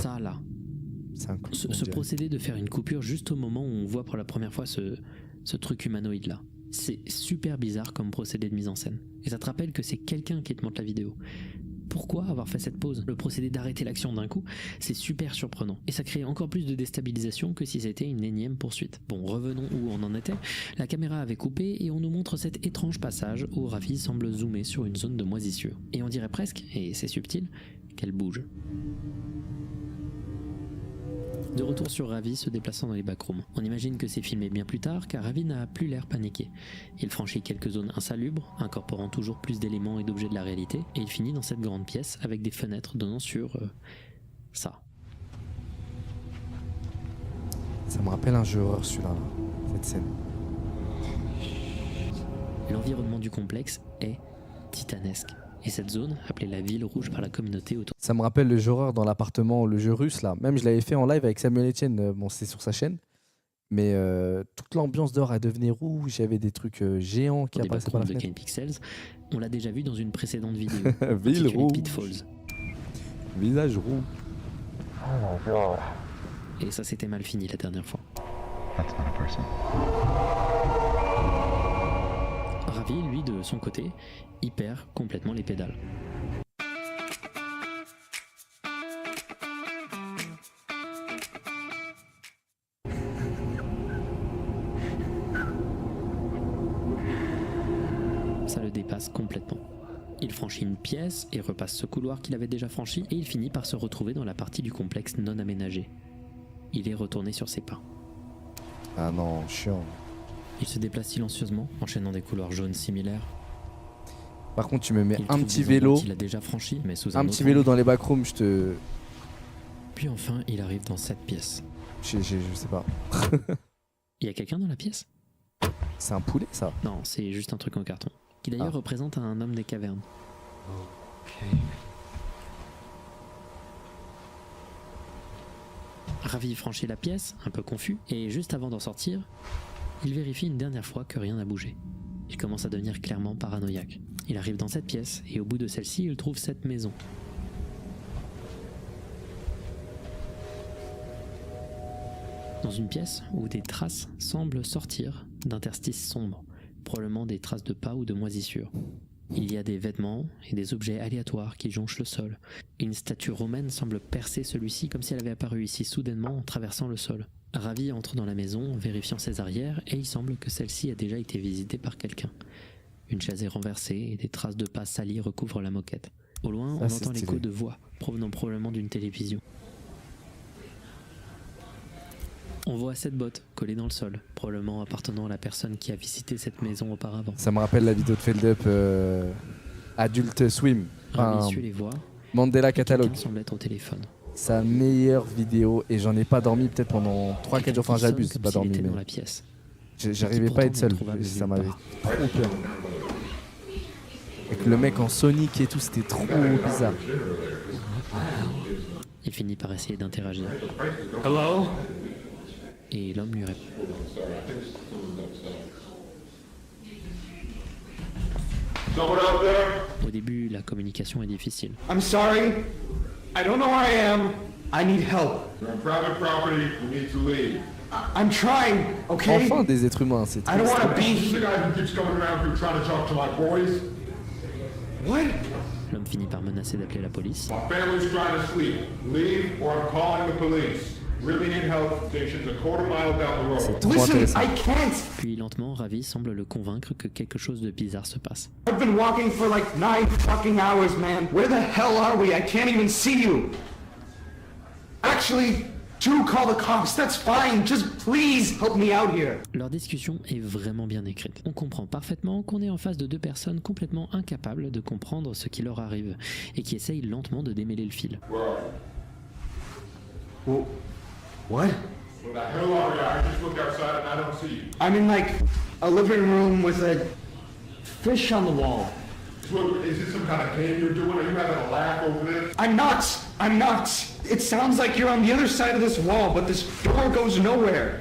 Ça là, ce procédé de faire une coupure juste au moment où on voit pour la première fois ce truc humanoïde là. C'est super bizarre comme procédé de mise en scène. Et ça te rappelle que c'est quelqu'un qui te montre la vidéo. Pourquoi avoir fait cette pause? Le procédé d'arrêter l'action d'un coup, c'est super surprenant. Et ça crée encore plus de déstabilisation que si c'était une énième poursuite. Bon, revenons où on en était. La caméra avait coupé et on nous montre cet étrange passage où Ravi semble zoomer sur une zone de moisissure. Et on dirait presque, et c'est subtil, qu'elle bouge. De retour sur Ravi se déplaçant dans les backrooms. On imagine que c'est filmé bien plus tard car Ravi n'a plus l'air paniqué. Il franchit quelques zones insalubres, incorporant toujours plus d'éléments et d'objets de la réalité, et il finit dans cette grande pièce avec des fenêtres donnant sur... ça. Ça me rappelle un jeu horreur celui-là, cette scène. L'environnement du complexe est titanesque. Et cette zone, appelée la ville rouge par la communauté autour... Ça me rappelle le jeu horreur dans l'appartement, le jeu russe là. Même je l'avais fait en live avec Samuel Etienne, bon c'est sur sa chaîne. Mais toute l'ambiance dehors a devenu rouge, il y avait des trucs géants qui apparaissaient par la de fenêtre. Ken Pixels, on l'a déjà vu dans une précédente vidéo. Ville rouge. Pitfalls. Visage rouge. Et ça s'était mal fini la dernière fois. That's not a person. Ravi, lui, de son côté, il perd complètement les pédales. Ça le dépasse complètement. Il franchit une pièce et repasse ce couloir qu'il avait déjà franchi et il finit par se retrouver dans la partie du complexe non aménagée. Il est retourné sur ses pas. Ah non, chiant. Il se déplace silencieusement, enchaînant des couloirs jaunes similaires. Par contre, tu me mets Il un trouve petit des endroits vélo, qu'il a déjà franchi, mais sous un un petit autre vélo angle. dans les backrooms, je te... Puis enfin, il arrive dans cette pièce. Je sais pas. Il y a quelqu'un dans la pièce? C'est un poulet ça? Non, c'est juste un truc en carton. Qui d'ailleurs représente un homme des cavernes. Okay. Ravi franchit la pièce, un peu confus, et juste avant d'en sortir, il vérifie une dernière fois que rien n'a bougé. Il commence à devenir clairement paranoïaque. Il arrive dans cette pièce, et au bout de celle-ci, il trouve cette maison. Dans une pièce où des traces semblent sortir d'interstices sombres, probablement des traces de pas ou de moisissures. Il y a des vêtements et des objets aléatoires qui jonchent le sol. Une statue romaine semble percer celui-ci comme si elle avait apparu ici soudainement en traversant le sol. Ravi entre dans la maison, vérifiant ses arrières, et il semble que celle-ci a déjà été visitée par quelqu'un. Une chaise est renversée et des traces de pas salis recouvrent la moquette. Au loin, on entend l'écho de voix, provenant probablement d'une télévision. On voit cette botte collée dans le sol, probablement appartenant à la personne qui a visité cette maison auparavant. Ça me rappelle la vidéo de Feld Up Adult Swim. Ravi suit les voix. Mandela Catalogue. Quelqu'un semble être au téléphone. Sa meilleure vidéo et j'en ai pas dormi peut-être pendant 3-4 jours. Enfin j'abuse, comme pas s'il dormi. était Mais dans la pièce. j'arrivais pas à être seul. Ça m'avait trop peur. Avec le mec en Sonic et tout, c'était trop bizarre. Il finit par essayer d'interagir. Hello? Et l'homme lui répond. Someone out there? Au début, la communication est difficile. I'm sorry. I don't know where I am. I need help. You're on private property. You need to leave. I'm trying, okay? Enfin des êtres humains, c'est I don't triste. want to be This is the here. guy who keeps coming around here trying to talk to my boys. What? L'homme finit par menacer d'appeler la police. My family's trying to sleep. Leave or I'm calling the police. Really need help. Station's a quarter mile down the road. C'est trop Listen, intéressant. I can't. Puis lentement, Ravi semble le convaincre que quelque chose de bizarre se passe. I've been walking for like 9 fucking hours, man. Where the hell are we? I can't even see you. Actually, do call the cops. That's fine. Just please help me out here. Leur discussion est vraiment bien écrite. On comprend parfaitement qu'on est en face de deux personnes complètement incapables de comprendre ce qui leur arrive et qui essayent lentement de démêler le fil. Where are you? Well, what? Where the hell are you? I just looked outside and I don't see you. I'm in like a living room with a fish on the wall. Look, is this some kind of game you're doing? Are you having a laugh over this? I'm not! I'm not! It sounds like you're on the other side of this wall, but this door goes nowhere.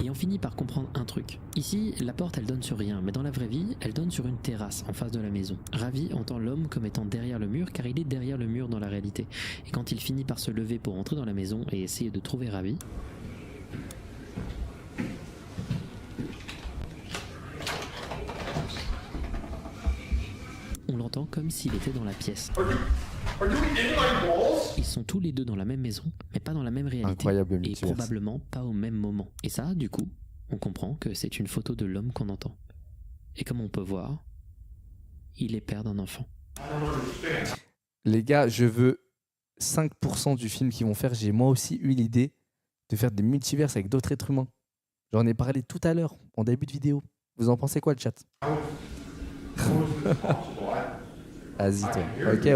Et on finit par comprendre un truc. Ici, la porte elle donne sur rien, mais dans la vraie vie, elle donne sur une terrasse en face de la maison. Ravi entend l'homme comme étant derrière le mur car il est derrière le mur dans la réalité. Et quand il finit par se lever pour entrer dans la maison et essayer de trouver Ravi, on l'entend comme s'il était dans la pièce. Are you in my balls? Ils sont tous les deux dans la même maison, mais pas dans la même réalité. Incroyable et multivers. probablement pas au même moment. Et ça, du coup, on comprend que c'est une photo de l'homme qu'on entend. Et comme on peut voir, il est père d'un enfant. Les gars, je veux 5% du film qu'ils vont faire. J'ai moi aussi eu l'idée de faire des multiverses avec d'autres êtres humains. J'en ai parlé tout à l'heure, en début de vidéo. Vous en pensez quoi, le chat? Vas-y, toi.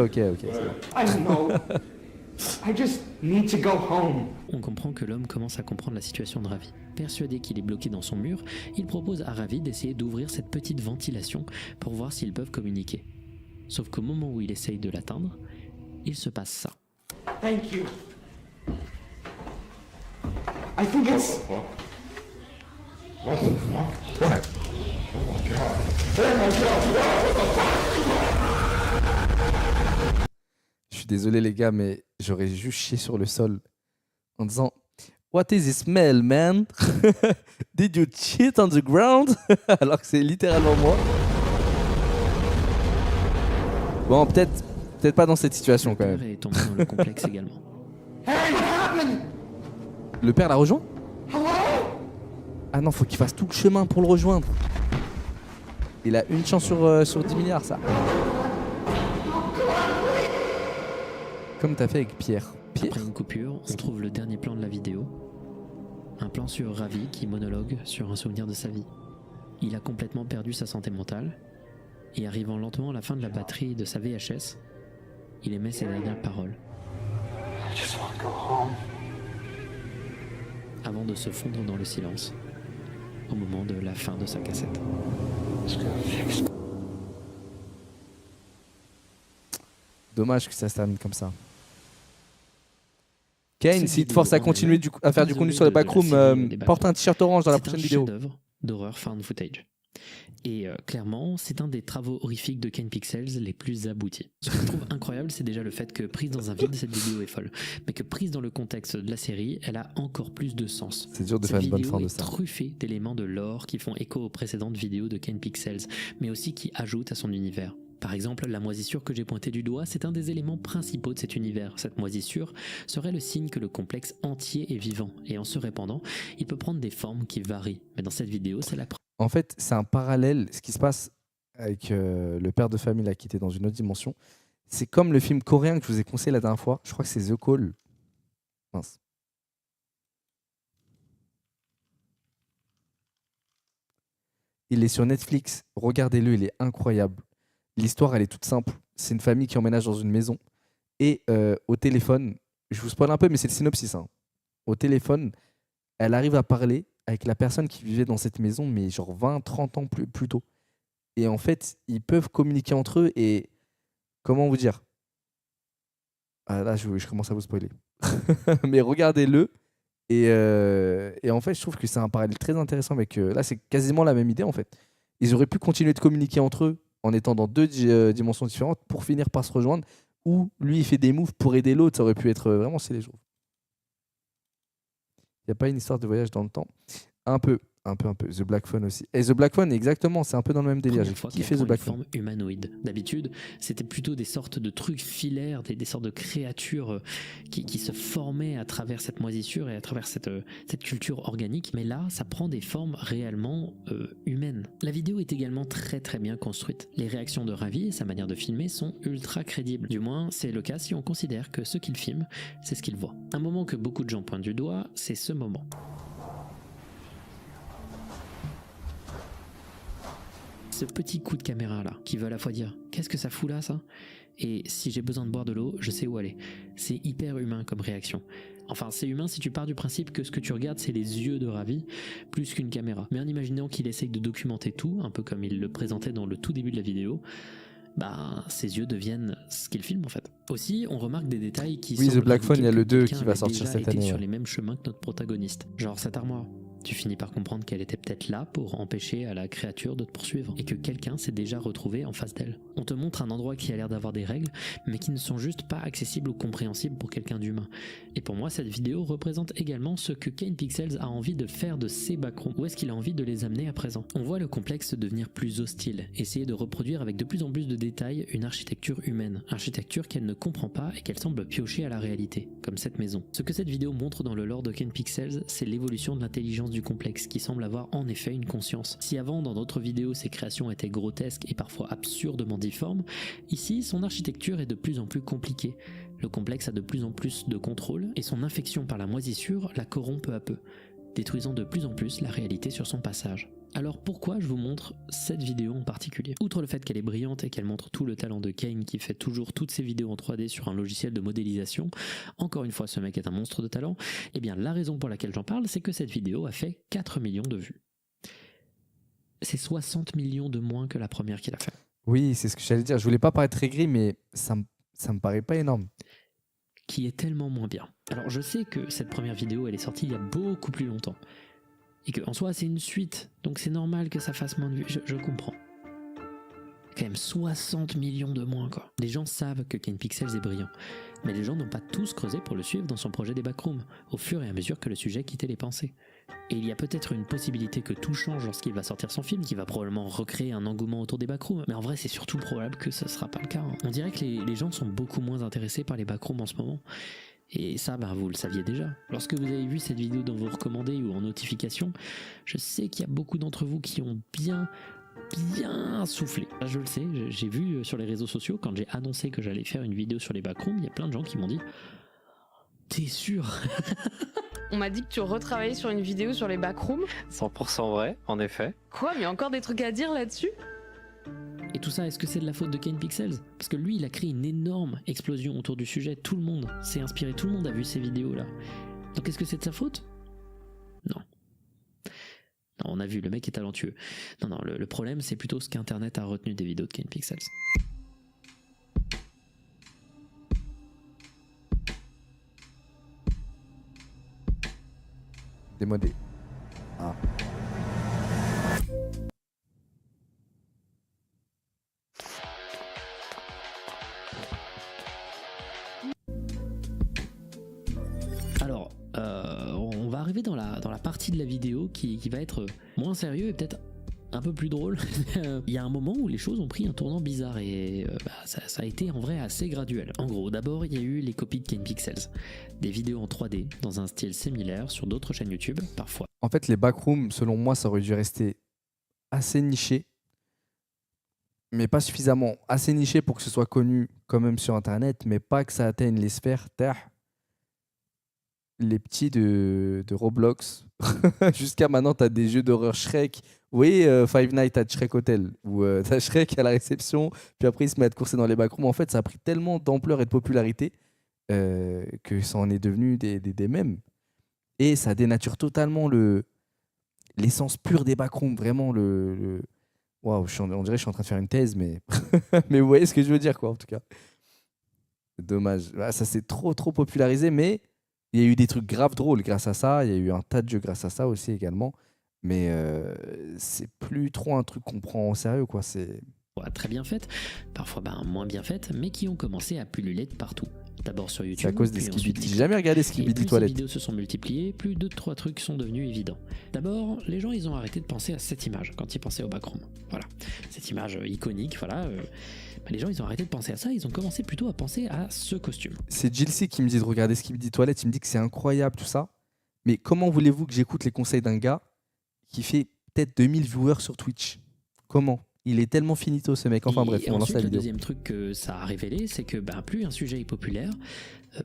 Ok, c'est bon. I don't know. I just need to go home. On comprend que l'homme commence à comprendre la situation de Ravi. Persuadé qu'il est bloqué dans son mur, il propose à Ravi d'essayer d'ouvrir cette petite ventilation pour voir s'ils peuvent communiquer. Sauf qu'au moment où il essaye de l'atteindre, il se passe ça. Thank you. I think it's... What the fuck? What? Oh my god. Oh my god, what the fuck? Je suis désolé, les gars, mais j'aurais juste chié sur le sol en disant What is this smell, man? Did you cheat on the ground? Alors que c'est littéralement moi. Bon, peut-être pas dans cette situation quand Le même. père est tombé dans le complexe également. Hey, what happened? Le père l'a rejoint? Hello? Ah non, faut qu'il fasse tout le chemin pour le rejoindre. Il a une chance sur 10 milliards, ça. Comme t'as fait avec Pierre. Pierre? Après une coupure, on trouve le dernier plan de la vidéo. Un plan sur Ravi qui monologue sur un souvenir de sa vie. Il a complètement perdu sa santé mentale et arrivant lentement à la fin de la batterie de sa VHS, il émet ses dernières paroles. I just want to go home. Avant de se fondre dans le silence au moment de la fin de sa cassette. It's gonna fix. Dommage que ça se termine comme ça. Kane, Cette s'il te vidéo force à en continuer elle-même, à faire du isolée contenu sur les de la backrooms, série des porte un backrooms. t-shirt orange dans la C'est prochaine un vidéo. chef-d'œuvre d'horreur found footage. Et clairement, c'est un des travaux horrifiques de Kane Pixels les plus aboutis. Ce que je trouve incroyable, c'est déjà le fait que prise dans un vide, cette vidéo est folle. Mais que prise dans le contexte de la série, elle a encore plus de sens. C'est dur de Cette faire une bonne vidéo fin de est ça. truffée d'éléments de lore qui font écho aux précédentes vidéos de Kane Pixels, mais aussi qui ajoutent à son univers. Par exemple, la moisissure que j'ai pointée du doigt, c'est un des éléments principaux de cet univers. Cette moisissure serait le signe que le complexe entier est vivant, et en se répandant, il peut prendre des formes qui varient. Mais dans cette vidéo, c'est la preuve. En fait, c'est un parallèle. Ce qui se passe avec le père de famille là, qui était dans une autre dimension, c'est comme le film coréen que je vous ai conseillé la dernière fois. Je crois que c'est The Call. Mince. Il est sur Netflix. Regardez-le, il est incroyable. L'histoire, elle est toute simple. C'est une famille qui emménage dans une maison. Et au téléphone, je vous spoil un peu, mais c'est le synopsis. Hein. Au téléphone, elle arrive à parler avec la personne qui vivait dans cette maison, mais genre 20, 30 ans plus tôt. Et en fait, ils peuvent communiquer entre eux et... Comment vous dire? Ah, là, je commence à vous spoiler. Mais regardez-le. Et en fait, je trouve que c'est un parallèle très intéressant avec... là, c'est quasiment la même idée, en fait. Ils auraient pu continuer de communiquer entre eux en étant dans deux dimensions différentes pour finir par se rejoindre. Ou lui, il fait des moves pour aider l'autre. Ça aurait pu être vraiment stylé, je trouve. Il n'y a pas une histoire de voyage dans le temps. Un peu. The Black Phone aussi. Et The Black Phone, exactement, c'est un peu dans le même délire. J'ai Première fois kiffé qu'elle The prend Black une Phone. forme humanoïde. D'habitude, c'était plutôt des sortes de trucs filaires, des sortes de créatures qui se formaient à travers cette moisissure et à travers cette culture organique. Mais là, ça prend des formes réellement humaines. La vidéo est également très très bien construite. Les réactions de Ravi et sa manière de filmer sont ultra crédibles. Du moins, c'est le cas si on considère que ce qu'il filme, c'est ce qu'il voit. Un moment que beaucoup de gens pointent du doigt, c'est ce moment. Ce petit coup de caméra là, qui veut à la fois dire qu'est-ce que ça fout là ça, et si j'ai besoin de boire de l'eau, je sais où aller. C'est hyper humain comme réaction. Enfin, c'est humain si tu pars du principe que ce que tu regardes, c'est les yeux de Ravi, plus qu'une caméra. Mais en imaginant qu'il essaye de documenter tout, un peu comme il le présentait dans le tout début de la vidéo, ses yeux deviennent ce qu'il filme en fait. Aussi, on remarque des détails qui Oui, The semblent Black Phone, il y a indiquer le que 2 quelqu'un qui va avait sortir déjà cette été année. sur Ouais. les mêmes chemins que notre protagoniste. Genre cette armoire. Tu finis par comprendre qu'elle était peut-être là pour empêcher à la créature de te poursuivre et que quelqu'un s'est déjà retrouvé en face d'elle. On te montre un endroit qui a l'air d'avoir des règles, mais qui ne sont juste pas accessibles ou compréhensibles pour quelqu'un d'humain. Et pour moi, cette vidéo représente également ce que Kane Pixels a envie de faire de ses backrooms. Où est-ce qu'il a envie de les amener à présent? On voit le complexe devenir plus hostile, essayer de reproduire avec de plus en plus de détails une architecture humaine, architecture qu'elle ne comprend pas et qu'elle semble piocher à la réalité, comme cette maison. Ce que cette vidéo montre dans le lore de Kane Pixels, c'est l'évolution de l'intelligence du complexe qui semble avoir en effet une conscience. Si avant dans d'autres vidéos ses créations étaient grotesques et parfois absurdement difformes, ici son architecture est de plus en plus compliquée. Le complexe a de plus en plus de contrôle et son infection par la moisissure la corrompt peu à peu, détruisant de plus en plus la réalité sur son passage. Alors pourquoi je vous montre cette vidéo en particulier? Outre le fait qu'elle est brillante et qu'elle montre tout le talent de Kane qui fait toujours toutes ses vidéos en 3D sur un logiciel de modélisation, encore une fois ce mec est un monstre de talent, et bien la raison pour laquelle j'en parle c'est que cette vidéo a fait 4 millions de vues. C'est 60 millions de moins que la première qu'il a fait. Oui, c'est ce que j'allais dire. Je voulais pas paraître aigri, mais ça me paraît pas énorme. Qui est tellement moins bien. Alors je sais que cette première vidéo elle est sortie il y a beaucoup plus longtemps. Et qu'en soi c'est une suite, donc c'est normal que ça fasse moins de vues, je comprends. Quand même 60 millions de moins quoi. Les gens savent que Kane Pixels est brillant, mais les gens n'ont pas tous creusé pour le suivre dans son projet des backrooms, au fur et à mesure que le sujet quittait les pensées. Et il y a peut-être une possibilité que tout change lorsqu'il va sortir son film, qui va probablement recréer un engouement autour des backrooms, mais en vrai c'est surtout probable que ce sera pas le cas. On dirait que les gens sont beaucoup moins intéressés par les backrooms en ce moment. Et ça, vous le saviez déjà. Lorsque vous avez vu cette vidéo dans vos recommandés ou en notification, je sais qu'il y a beaucoup d'entre vous qui ont bien soufflé. Je le sais, j'ai vu sur les réseaux sociaux, quand j'ai annoncé que j'allais faire une vidéo sur les backrooms, il y a plein de gens qui m'ont dit « T'es sûr ?» On m'a dit que tu retravaillais sur une vidéo sur les backrooms. 100% vrai, en effet. Quoi, mais encore des trucs à dire là-dessus? Et tout ça, est-ce que c'est de la faute de Kane Pixels? Parce que lui, il a créé une énorme explosion autour du sujet. Tout le monde s'est inspiré, tout le monde a vu ces vidéos-là. Donc est-ce que c'est de sa faute? Non. Non, on a vu, le mec est talentueux. Non, le problème, c'est plutôt ce qu'Internet a retenu des vidéos de Kane Pixels. Démodé. Ah. Alors, on va arriver dans la partie de la vidéo qui va être moins sérieux et peut-être un peu plus drôle. Il y a un moment où les choses ont pris un tournant bizarre et ça a été en vrai assez graduel. En gros, d'abord il y a eu les copies de Kane Pixels, des vidéos en 3D dans un style similaire sur d'autres chaînes YouTube, parfois. En fait, les backrooms, selon moi, ça aurait dû rester assez niché, mais pas suffisamment. Assez niché pour que ce soit connu quand même sur Internet, mais pas que ça atteigne les sphères. Les petits de Roblox. Jusqu'à maintenant, tu as des jeux d'horreur Shrek. Oui, Five Nights at Shrek Hotel, où tu as Shrek à la réception, puis après il se met à te courser dans les backrooms. En fait, ça a pris tellement d'ampleur et de popularité que ça en est devenu des mèmes. Et ça dénature totalement l'essence pure des backrooms. Vraiment, Waouh, on dirait que je suis en train de faire une thèse, mais mais vous voyez ce que je veux dire, quoi, en tout cas. Dommage. Ça s'est trop popularisé, mais il y a eu des trucs graves drôles grâce à ça. Il y a eu un tas de jeux grâce à ça aussi également. Mais c'est plus trop un truc qu'on prend au sérieux, quoi. C'est très bien faites, parfois moins bien faites, mais qui ont commencé à pulluler de partout. D'abord sur YouTube. à cause des puis ensuite Skibidi. J'ai TikTok. jamais regardé Et Skibidi plus ces Toilette. vidéos se sont multipliées, plus 2-3 trucs sont devenus évidents. D'abord, les gens ils ont arrêté de penser à cette image quand ils pensaient au backroom. Voilà, cette image iconique, voilà. Les gens ils ont arrêté de penser à ça, ils ont commencé plutôt à penser à ce costume. C'est Jilcy qui me dit de regarder Skibidi Toilette. Il me dit que c'est incroyable tout ça. Mais comment voulez-vous que j'écoute les conseils d'un gars qui fait peut-être 2000 viewers sur Twitch? Comment? Il est tellement finito ce mec. Enfin bref, Et on lance ensuite, la le vidéo. deuxième truc que ça a révélé, c'est que plus un sujet est populaire,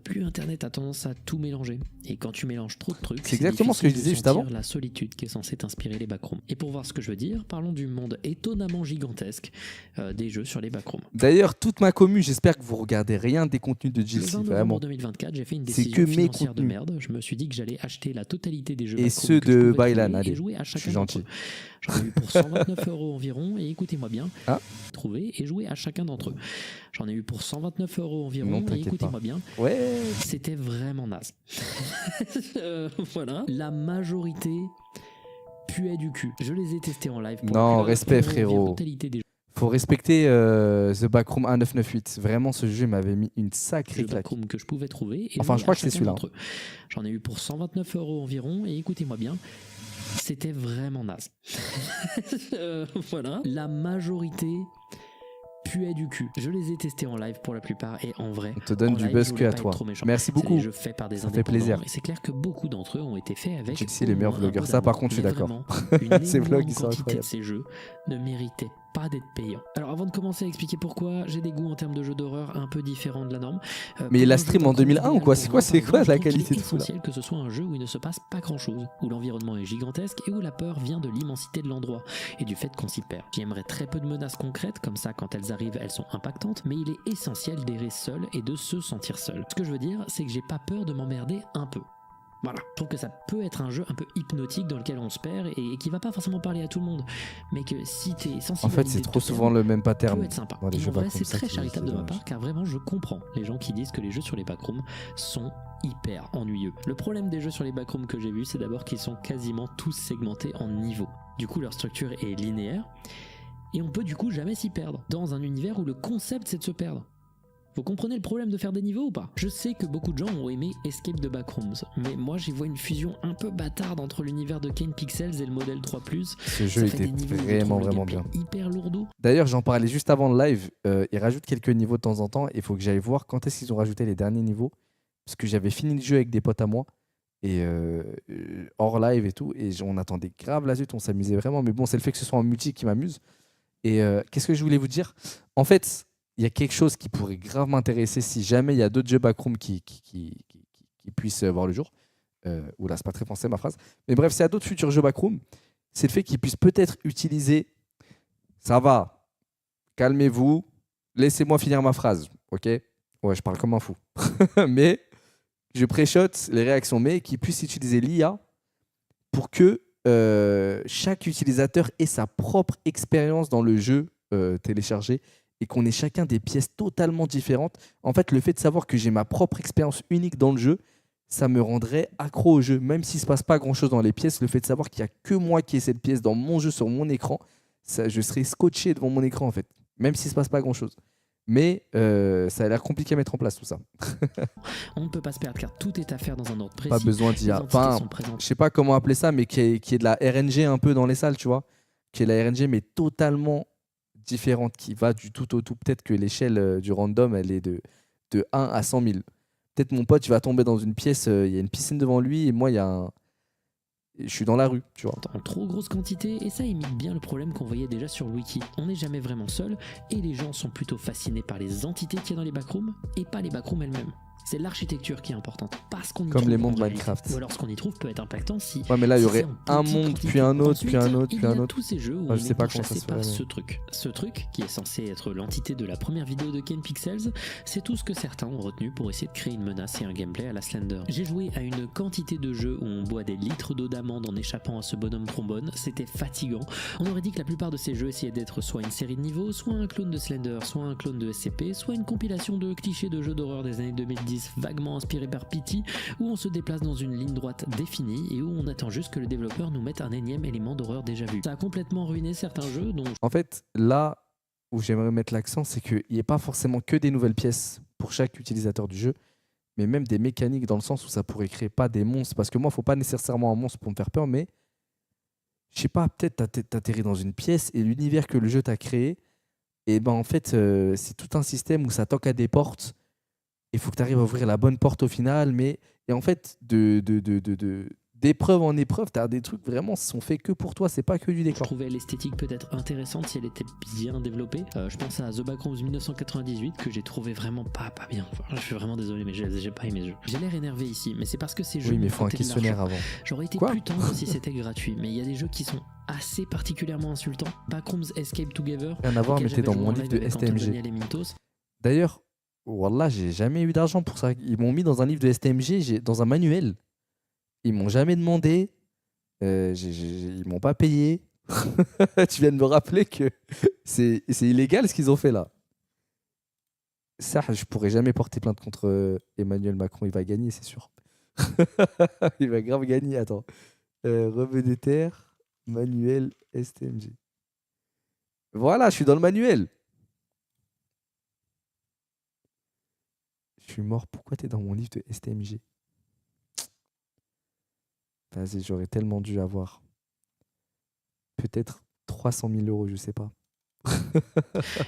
plus Internet a tendance à tout mélanger. Et quand tu mélanges trop de trucs, C'est exactement ce que je disais juste avant. La solitude qui est censée t'inspirer les backrooms. Et pour voir ce que je veux dire, parlons du monde étonnamment gigantesque des jeux sur les backrooms. D'ailleurs, toute ma commu, j'espère que vous regardez rien des contenus de Le 20 GLC, novembre vraiment. 2024, j'ai fait une C'est décision que mes financière de contenus. merde. Je me suis dit que j'allais acheter la totalité des jeux Et backrooms ceux que je de pouvais Bailan, trouver allez, et jouer à je suis chacun d'entre gentil. eux. J'en ai eu pour 129 € environ, et écoutez-moi bien, Ah. trouver et jouer à chacun d'entre eux. J'en ai eu pour 129 € environ, Non, et t'inquiète écoutez-moi bien, Ouais. c'était vraiment naze. Voilà. La majorité puait du cul. Je les ai testés en live. Pour Non, que respect, la frérot. totalité des Faut respecter The Backroom 1998. Vraiment, ce jeu m'avait mis une sacrée jeux claque. backrooms que je pouvais trouver. Et Enfin, jouer je crois à que c'est chacun celui-là. d'entre eux. J'en ai eu pour 129 € environ, et écoutez-moi bien, c'était vraiment naze. Voilà. La majorité puait du cul. Je les ai testés en live pour la plupart, et en vrai, On te donne en du live, buzz je que voulais à pas toi. être trop méchant. Merci C'est beaucoup. des jeux faits par des Ça fait indépendants, plaisir. et c'est clair que beaucoup d'entre eux ont été faits avec GLC, les au meilleurs moins vlogueurs. un peu Ça, par d'amour. contre, je suis Mais d'accord. vraiment, une Ces vlogs, énorme ils sont quantité de incroyables. ces jeux ne méritaient pas d'être payants. Alors avant de commencer à expliquer pourquoi, j'ai des goûts en termes de jeux d'horreur un peu différents de la norme. Mais Pour il a un jeu stream en backroom 2001 ou idéal quoi? pour C'est moi, quoi, c'est par quoi exemple, la je trouve qualité qu'il de est fou là? essentiel que ce soit un jeu où il ne se passe pas grand chose, où l'environnement est gigantesque et où la peur vient de l'immensité de l'endroit et du fait qu'on s'y perd. J'aimerais très peu de menaces concrètes, comme ça quand elles arrivent elles sont impactantes, mais il est essentiel d'errer seul et de se sentir seul. Ce que je veux dire, c'est que j'ai pas peur de m'emmerder un peu. Voilà, je trouve que ça peut être un jeu un peu hypnotique dans lequel on se perd et qui va pas forcément parler à tout le monde, mais que si t'es sensible En à fait, l'idée c'est de trop te souvent perdre, le même pattern peut être sympa. dans les Et jeux en vrai, backroom. c'est Ça très qui- charitable de c'est ma dommage. part, car vraiment, je comprends les gens qui disent que les jeux sur les backrooms sont hyper ennuyeux. Le problème des jeux sur les backrooms que j'ai vus, c'est d'abord qu'ils sont quasiment tous segmentés en niveaux. Du coup, leur structure est linéaire, et on peut du coup jamais s'y perdre, dans un univers où le concept c'est de se perdre. Vous comprenez le problème de faire des niveaux ou pas? Je sais que beaucoup de gens ont aimé Escape the Backrooms, mais moi j'y vois une fusion un peu bâtarde entre l'univers de Kane Pixels et le modèle 3+. Ce jeu Ça fait était des niveaux où je vraiment, trouve le vraiment gameplay bien. hyper lourdeau. D'ailleurs, j'en parlais juste avant le live. Ils rajoutent quelques niveaux de temps en temps. Il faut que j'aille voir quand est-ce qu'ils ont rajouté les derniers niveaux. Parce que j'avais fini le jeu avec des potes à moi. Et hors live et tout. Et on attendait grave la suite. On s'amusait vraiment. Mais bon, c'est le fait que ce soit en multi qui m'amuse. Et qu'est-ce que je voulais vous dire? En fait, il y a quelque chose qui pourrait grave m'intéresser si jamais il y a d'autres jeux backroom qui puissent voir le jour. Oula, c'est pas très français ma phrase. Mais bref, s'il y a d'autres futurs jeux backroom, c'est le fait qu'ils puissent peut-être utiliser. Ça va, calmez-vous, laissez-moi finir ma phrase, ok? Ouais, je parle comme un fou. Mais je préchote les réactions, mais qu'ils puissent utiliser l'IA pour que chaque utilisateur ait sa propre expérience dans le jeu téléchargé et qu'on ait chacun des pièces totalement différentes. En fait, le fait de savoir que j'ai ma propre expérience unique dans le jeu, ça me rendrait accro au jeu. Même s'il ne se passe pas grand-chose dans les pièces, le fait de savoir qu'il n'y a que moi qui ai cette pièce dans mon jeu, sur mon écran, ça, je serais scotché devant mon écran, en fait. Même s'il ne se passe pas grand-chose. Mais ça a l'air compliqué à mettre en place, tout ça. On ne peut pas se perdre car tout est à faire dans un ordre précis. Pas besoin d'y Les avoir. entités Enfin, sont présentes. je sais pas comment appeler ça, mais qui est de la RNG un peu dans les salles, tu vois. Qui est la RNG, mais totalement différente, qui va du tout au tout. Peut-être que l'échelle du random, elle est de 1 à 100 000. Peut-être mon pote, il va tomber dans une pièce, il y a une piscine devant lui, et moi, il y a un... je suis dans la rue, tu vois. En trop grosse quantité, et ça imite bien le problème qu'on voyait déjà sur le wiki. On n'est jamais vraiment seul, et les gens sont plutôt fascinés par les entités qu'il y a dans les backrooms, et pas les backrooms elles-mêmes. C'est l'architecture qui est importante, pas ce qu'on y Comme trouve les en mondes réalité. Minecraft. Ou alors ce qu'on y trouve peut être impactant si... Ouais, mais là, il y si aurait c'est en un petite monde, quantité. puis un autre, Ensuite, puis un autre, il puis y un a autre. tous ces jeux où Ah, on je sais est pas comment ça chassé se par fait, ce truc. Ce truc, qui est censé être l'entité de la première vidéo de Kane Pixels, c'est tout ce que certains ont retenu pour essayer de créer une menace et un gameplay à la Slender. J'ai joué à une quantité de jeux où on boit des litres d'eau d'amande en échappant à ce bonhomme trombone, c'était fatigant. On aurait dit que la plupart de ces jeux essayaient d'être soit une série de niveaux, soit un clone de Slender, soit un clone de SCP, soit une compilation de clichés de jeux d'horreur des années 2010 vaguement inspirés par Pity, où on se déplace dans une ligne droite définie et où on attend juste que le développeur nous mette un énième élément d'horreur déjà vu. Ça a complètement ruiné certains jeux dont... En fait, là où j'aimerais mettre l'accent, c'est qu'il n'y ait pas forcément que des nouvelles pièces pour chaque utilisateur du jeu, mais même des mécaniques dans le sens où ça pourrait créer pas des monstres. Parce que moi, il ne faut pas nécessairement un monstre pour me faire peur, mais je sais pas, peut-être t'atterris dans une pièce et l'univers que le jeu t'a créé, et ben en fait, c'est tout un système où ça toque à des portes. Il faut que tu arrives à ouvrir la bonne porte au final, mais et en fait, de d'épreuve en épreuve, t'as des trucs vraiment sont faits que pour toi, c'est pas que du Je décor. trouvais l'esthétique peut-être intéressante si elle était bien développée. Je pense à The Backrooms 1998 que j'ai trouvé vraiment pas bien. Enfin, je suis vraiment désolé, mais j'ai pas aimé ce jeu. J'ai l'air énervé ici, mais c'est parce que ces jeux Oui, mais m'ont il faut un coûté de questionnaire l'argent. avant. J'aurais été Quoi plus tendre si c'était gratuit, mais il y a des jeux qui sont assez particulièrement insultants. Backrooms Escape Together. Rien à voir, auquel mais t'es dans j'avais joué mon en livre live de avec Antoine STMG. Daniel et Mintos. D'ailleurs, Wallah, j'ai jamais eu d'argent pour ça. Ils m'ont mis dans un livre de STMG, dans un manuel. Ils m'ont jamais demandé. Ils m'ont pas payé. Tu viens de me rappeler que c'est illégal ce qu'ils ont fait là. Ça, je pourrais jamais porter plainte contre Emmanuel Macron. Il va gagner, c'est sûr. Il va grave gagner. Attends. Revenu des terres, manuel STMG. Voilà, je suis dans le manuel. Je suis mort. Pourquoi t'es dans mon livre de STMG? Vas-y, j'aurais tellement dû avoir. Peut-être 300 000 €, je sais pas.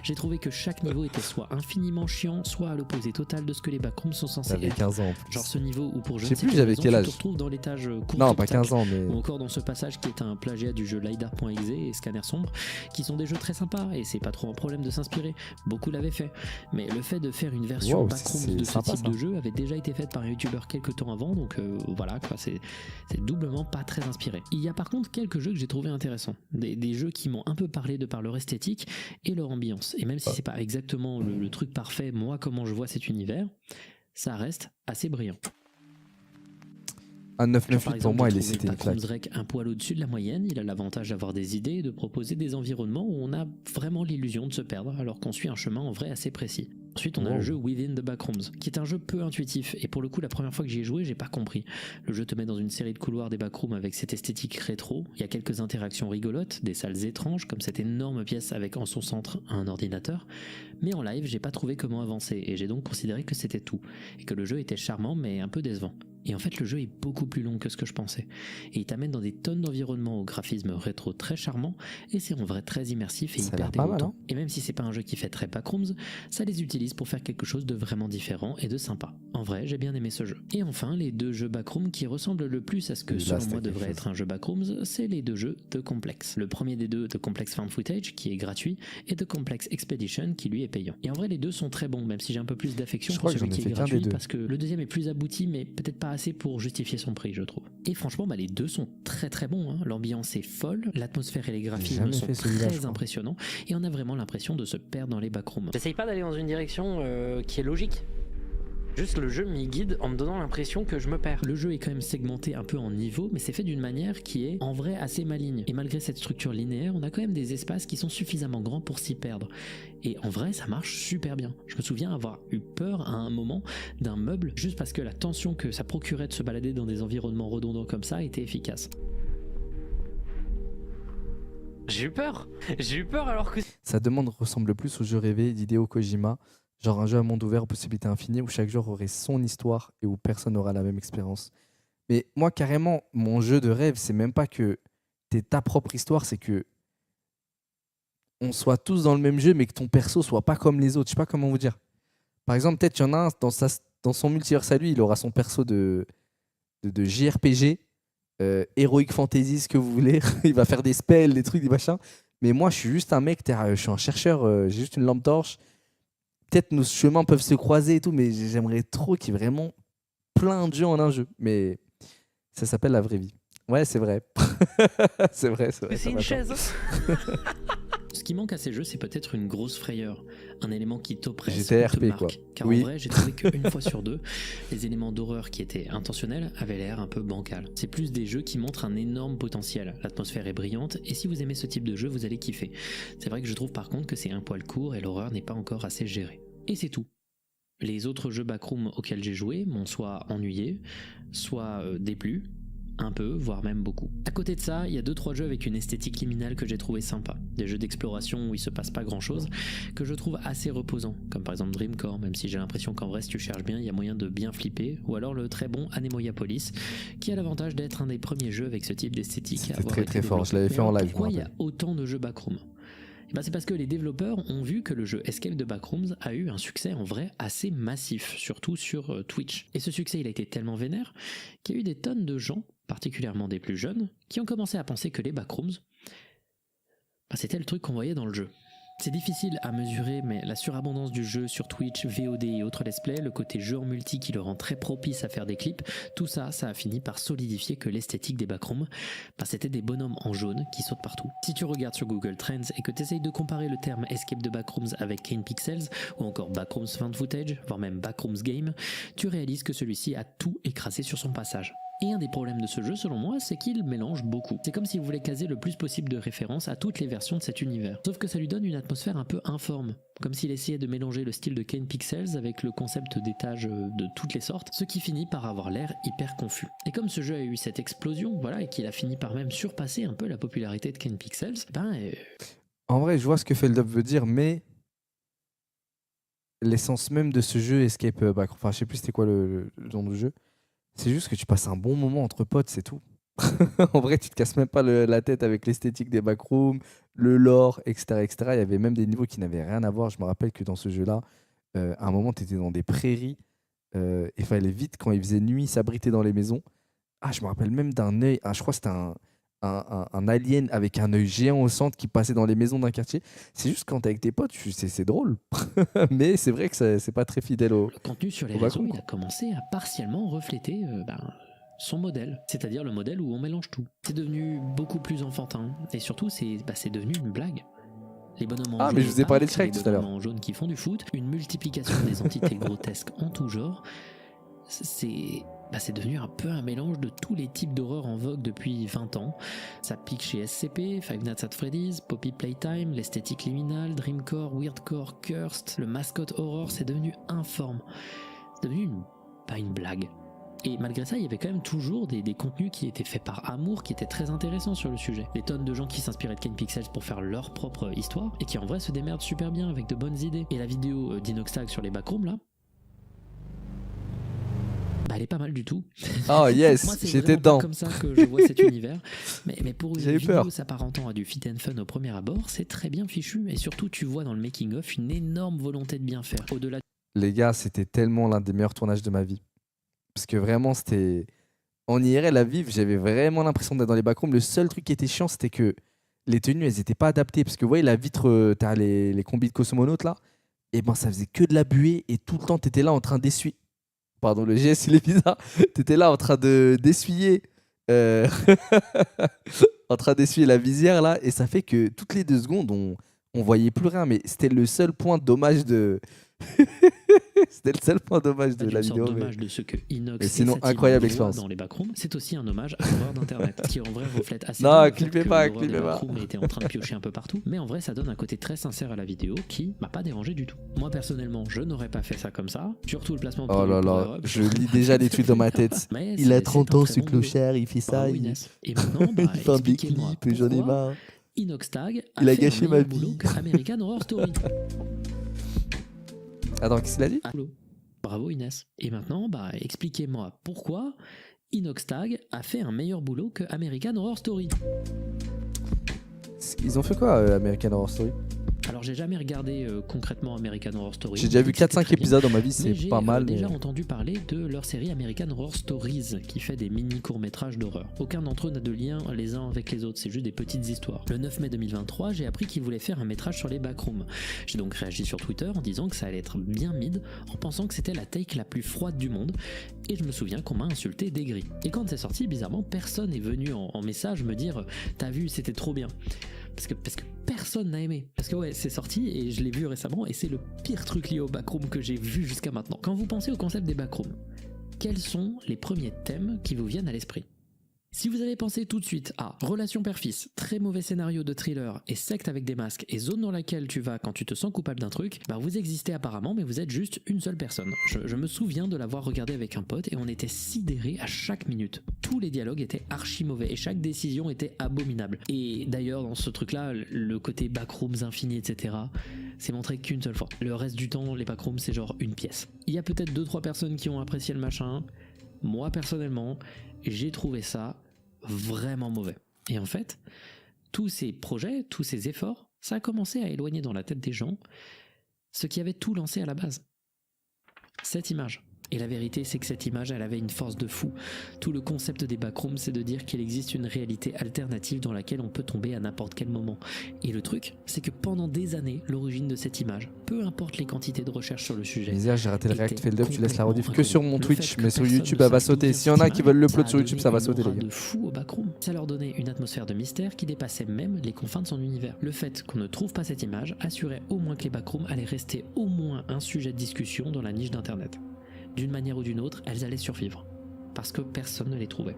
J'ai trouvé que chaque niveau était soit infiniment chiant, soit à l'opposé total de ce que les backrooms sont censés J'avais être. 15 ans en plus. Genre ce niveau où pour je Je ne sais sais plus, quelle j'avais raison, quel tu âge. te retrouves dans l'étage court Non, pas obstacle. 15 ans, mais. Ou encore dans ce passage qui est un plagiat du jeu LiDAR.exe et Scanner Sombre, qui sont des jeux très sympas et c'est pas trop un problème de s'inspirer. Beaucoup l'avaient fait. Mais le fait de faire une version Wow, Backrooms c'est de ce sympa, type ça. de jeu avait déjà été faite par un youtubeur quelques temps avant, donc voilà, quoi, c'est doublement pas très inspiré. Il y a par contre quelques jeux que j'ai trouvé intéressants. Des jeux qui m'ont un peu parlé de par leur esthétique et leur ambiance. Et même si c'est pas exactement le truc parfait, moi, comment je vois cet univers, ça reste assez brillant. Un Genre, par 998 pour exemple, moi, j'ai c'était trouvé une claque. Backrooms Rec un poil au-dessus de la moyenne. Il a l'avantage d'avoir des idées et de proposer des environnements où on a vraiment l'illusion de se perdre alors qu'on suit un chemin en vrai assez précis. Ensuite, on a Wow. le jeu Within the Backrooms, qui est un jeu peu intuitif. Et pour le coup, la première fois que j'y ai joué, j'ai pas compris. Le jeu te met dans une série de couloirs des backrooms avec cette esthétique rétro. Il y a quelques interactions rigolotes, des salles étranges, comme cette énorme pièce avec en son centre un ordinateur. Mais en live, j'ai pas trouvé comment avancer, et j'ai donc considéré que c'était tout. Et que le jeu était charmant, mais un peu décevant. Et en fait, le jeu est beaucoup plus long que ce que je pensais. Et il t'amène dans des tonnes d'environnements au graphisme rétro très charmant, et c'est en vrai très immersif et Ça a hyper l'air pas mal, déroutant. Et même si c'est pas un jeu qui fait très backrooms, ça les utilise pour faire quelque chose de vraiment différent et de sympa. En vrai, j'ai bien aimé ce jeu. Et enfin, les deux jeux backrooms qui ressemblent le plus à ce que Là, selon c'était moi quelque devrait chose. être un jeu backrooms, c'est les deux jeux de Complex. Le premier des deux, de Complex Found Footage, qui est gratuit, et de Complex Expedition, qui lui est payant. Et en vrai, les deux sont très bons, même si j'ai un peu plus d'affection Je pour crois que celui j'en ai qui est fait qu'un des gratuit, deux. parce que le deuxième est plus abouti, mais peut-être pas assez pour justifier son prix, je trouve. Et franchement, les deux sont très très bons, hein. L'ambiance est folle, l'atmosphère et les graphismes jamais sont fait celui-là, je très crois. impressionnants, et on a vraiment l'impression de se perdre dans les backrooms. J'essaye pas d'aller dans une direction qui est logique. Juste le jeu m'y guide en me donnant l'impression que je me perds. Le jeu est quand même segmenté un peu en niveaux, mais c'est fait d'une manière qui est en vrai assez maligne. Et malgré cette structure linéaire, on a quand même des espaces qui sont suffisamment grands pour s'y perdre. Et en vrai, ça marche super bien. Je me souviens avoir eu peur à un moment d'un meuble, juste parce que la tension que ça procurait de se balader dans des environnements redondants comme ça était efficace. J'ai eu peur. J'ai eu peur alors que... Sa demande ressemble plus au jeu rêvé d'Hideo Kojima, genre un jeu à monde ouvert aux possibilités infinies où chaque joueur aurait son histoire et où personne n'aura la même expérience. Mais moi, carrément, mon jeu de rêve, c'est même pas que t'aies ta propre histoire, c'est que on soit tous dans le même jeu, mais que ton perso soit pas comme les autres. Je sais pas comment vous dire. Par exemple, peut-être qu'il y en a un dans son multiverse à lui, il aura son perso de JRPG, Heroic Fantasy, ce que vous voulez. Il va faire des spells, des trucs, des machins. Mais moi, je suis juste un mec, je suis un chercheur, j'ai juste une lampe torche. Peut-être nos chemins peuvent se croiser et tout, mais j'aimerais trop qu'il y ait vraiment plein de jeux en un jeu. Mais ça s'appelle la vraie vie. Ouais, c'est vrai. c'est vrai. c'est ça une va chaise. Ce qui manque à ces jeux, c'est peut-être une grosse frayeur, un élément qui t'oppresse GTA ou te RP, marque. quoi. Car Oui. en vrai, j'ai trouvé qu'une fois sur deux, les éléments d'horreur qui étaient intentionnels avaient l'air un peu bancal. C'est plus des jeux qui montrent un énorme potentiel. L'atmosphère est brillante, et si vous aimez ce type de jeu, vous allez kiffer. C'est vrai que je trouve par contre que c'est un poil court et l'horreur n'est pas encore assez gérée. Et c'est tout. Les autres jeux backroom auxquels j'ai joué m'ont soit ennuyé, soit déplu, un peu, voire même beaucoup. À côté de ça, il y a 2-3 jeux avec une esthétique liminale que j'ai trouvé sympa. Des jeux d'exploration où il se passe pas grand chose, que je trouve assez reposants, comme par exemple Dreamcore, même si j'ai l'impression qu'en vrai si tu cherches bien, il y a moyen de bien flipper, ou alors le très bon Anemoia Police, qui a l'avantage d'être un des premiers jeux avec ce type d'esthétique. à C'était avoir très été très fort, je développé. l'avais Mais fait en alors, live, je me pourquoi il y a rappelle. autant de jeux backroom ? Et c'est parce que les développeurs ont vu que le jeu Escape the Backrooms a eu un succès en vrai assez massif, surtout sur Twitch. Et ce succès il a été tellement vénère qu'il y a eu des tonnes de gens, particulièrement des plus jeunes, qui ont commencé à penser que les Backrooms, c'était le truc qu'on voyait dans le jeu. C'est difficile à mesurer, mais la surabondance du jeu sur Twitch, VOD et autres let's play, le côté jeu en multi qui le rend très propice à faire des clips, tout ça, ça a fini par solidifier que l'esthétique des backrooms, c'était des bonhommes en jaune qui sautent partout. Si tu regardes sur Google Trends et que tu essayes de comparer le terme Escape the Backrooms avec Kane Pixels, ou encore Backrooms Found Footage, voire même Backrooms Game, tu réalises que celui-ci a tout écrasé sur son passage. Et un des problèmes de ce jeu, selon moi, c'est qu'il mélange beaucoup. C'est comme s'il voulait caser le plus possible de références à toutes les versions de cet univers. Sauf que ça lui donne une atmosphère un peu informe, comme s'il essayait de mélanger le style de Kane Pixels avec le concept d'étages de toutes les sortes, ce qui finit par avoir l'air hyper confus. Et comme ce jeu a eu cette explosion, et qu'il a fini par même surpasser un peu la popularité de Kane Pixels, En vrai, je vois ce que Feldup veut dire, mais l'essence même de ce jeu Escape Backrooms, je sais plus c'était quoi le nom du jeu, c'est juste que tu passes un bon moment entre potes, c'est tout. En vrai, tu te casses même pas la tête avec l'esthétique des backrooms, le lore, etc., etc. Il y avait même des niveaux qui n'avaient rien à voir. Je me rappelle que dans ce jeu-là, à un moment, tu étais dans des prairies. Il fallait vite, quand il faisait nuit, s'abriter dans les maisons. Je me rappelle même d'un œil. Je crois que c'était un alien avec un œil géant au centre qui passait dans les maisons d'un quartier. C'est juste quand t'es avec tes potes, c'est drôle. Mais c'est vrai que c'est pas très fidèle au. Le contenu sur les réseaux, il a commencé à partiellement refléter son modèle, c'est-à-dire le modèle où on mélange tout. C'est devenu beaucoup plus enfantin et surtout c'est devenu une blague. Les bonhommes en jaune, mais je vous ai parlé de Shrek tout à l'heure. Les bonhommes en jaune qui font du foot, une multiplication des entités grotesques en tout genre. C'est devenu un peu un mélange de tous les types d'horreur en vogue depuis 20 ans. Ça pique chez SCP, Five Nights at Freddy's, Poppy Playtime, l'esthétique liminale, Dreamcore, Weirdcore, Cursed, le mascot horror, c'est devenu informe. C'est devenu pas une blague. Et malgré ça, il y avait quand même toujours des contenus qui étaient faits par amour, qui étaient très intéressants sur le sujet. Des tonnes de gens qui s'inspiraient de Kane Pixels pour faire leur propre histoire, et qui en vrai se démerdent super bien avec de bonnes idées. Et la vidéo d'Inoxtag sur les backrooms là, elle est pas mal du tout. Oh yes, moi, j'étais dedans. C'est comme ça que je vois cet univers. Mais pour une vidéo s'apparentant à du fit and fun au premier abord, c'est très bien fichu. Et surtout, tu vois dans le making-of une énorme volonté de bien faire. Au-delà. Les gars, c'était tellement l'un des meilleurs tournages de ma vie. Parce que vraiment, c'était. En IRL à vivre, j'avais vraiment l'impression d'être dans les backrooms. Le seul truc qui était chiant, c'était que les tenues, elles n'étaient pas adaptées. Parce que vous voyez, la vitre, t'as les combis de cosmonautes là, et ça faisait que de la buée. Et tout le temps, t'étais là en train d'essuyer. Pardon, le geste, il est bizarre. T'étais là en train d'essuyer. En train d'essuyer la visière là. Et ça fait que toutes les 2 secondes, on voyait plus rien. Mais c'était le seul point de dommage de. C'était le seul point dommage de la vidéo. Dommage de ce que Inox mais sinon, incroyable expérience. Dans les backrooms, c'est aussi un hommage à l'horreur d'internet, qui en vrai reflète assez bien. Non, clippez pas. Était en train de piocher un peu partout, mais en vrai, ça donne un côté très sincère à la vidéo qui m'a pas dérangé du tout. Moi personnellement, je n'aurais pas fait ça comme ça. Surtout le placement. Oh là là, je lis déjà des tweets dans ma tête. Il a 30 ans, ce clochard, il fait ça. Et maintenant, il fait des clips, j'en ai marre. Inoxtag il a gâché ma vie. American Horror Story. Attends, qu'est-ce qu'il a dit ? Bravo Inès. Et maintenant, expliquez-moi pourquoi Inoxtag a fait un meilleur boulot que American Horror Story. Ils ont fait quoi, American Horror Story ? Alors j'ai jamais regardé concrètement American Horror Story. J'ai déjà vu 4-5 épisodes dans ma vie, c'est pas mal. J'ai déjà entendu parler de leur série American Horror Stories qui fait des mini courts-métrages d'horreur. Aucun d'entre eux n'a de lien les uns avec les autres, c'est juste des petites histoires. Le 9 mai 2023, j'ai appris qu'ils voulaient faire un métrage sur les backrooms. J'ai donc réagi sur Twitter en disant que ça allait être bien mid, en pensant que c'était la take la plus froide du monde, et je me souviens qu'on m'a insulté d'aigri. Et quand c'est sorti, bizarrement, personne n'est venu en message me dire « T'as vu, c'était trop bien ». Parce que personne n'a aimé. Parce que c'est sorti et je l'ai vu récemment et c'est le pire truc lié au backroom que j'ai vu jusqu'à maintenant. Quand vous pensez au concept des backrooms, quels sont les premiers thèmes qui vous viennent à l'esprit ? Si vous avez pensé tout de suite à relation père-fils, très mauvais scénario de thriller et secte avec des masques et zone dans laquelle tu vas quand tu te sens coupable d'un truc, vous existez apparemment mais vous êtes juste une seule personne. Je me souviens de l'avoir regardé avec un pote et on était sidérés à chaque minute. Tous les dialogues étaient archi mauvais et chaque décision était abominable. Et d'ailleurs dans ce truc-là, le côté backrooms infini, etc., c'est montré qu'une seule fois. Le reste du temps, les backrooms c'est genre une pièce. Il y a peut-être 2-3 personnes qui ont apprécié le machin. Moi personnellement, j'ai trouvé ça vraiment mauvais. Et en fait, tous ces projets, tous ces efforts, ça a commencé à éloigner dans la tête des gens ce qui avait tout lancé à la base. Cette image. Et la vérité, c'est que cette image, elle avait une force de fou. Tout le concept des backrooms, c'est de dire qu'il existe une réalité alternative dans laquelle on peut tomber à n'importe quel moment. Et le truc, c'est que pendant des années, l'origine de cette image, peu importe les quantités de recherche sur le sujet... Misère, j'ai raté le React était Failed Up, tu laisses la rediff que complètement sur mon inconnue. Twitch, Le fait mais que sur personne YouTube, ne elle va sache d'où sauter. vient S'il y en cette a qui veulent image, l'upload ça sur a YouTube, ça va donné sauter, une les aura gars. de fou au backroom. Ça leur donnait une atmosphère de mystère qui dépassait même les confins de son univers. Le fait qu'on ne trouve pas cette image assurait au moins que les backrooms allaient rester au moins un sujet de discussion dans la niche d'internet. D'une manière ou d'une autre, elles allaient survivre. Parce que personne ne les trouvait.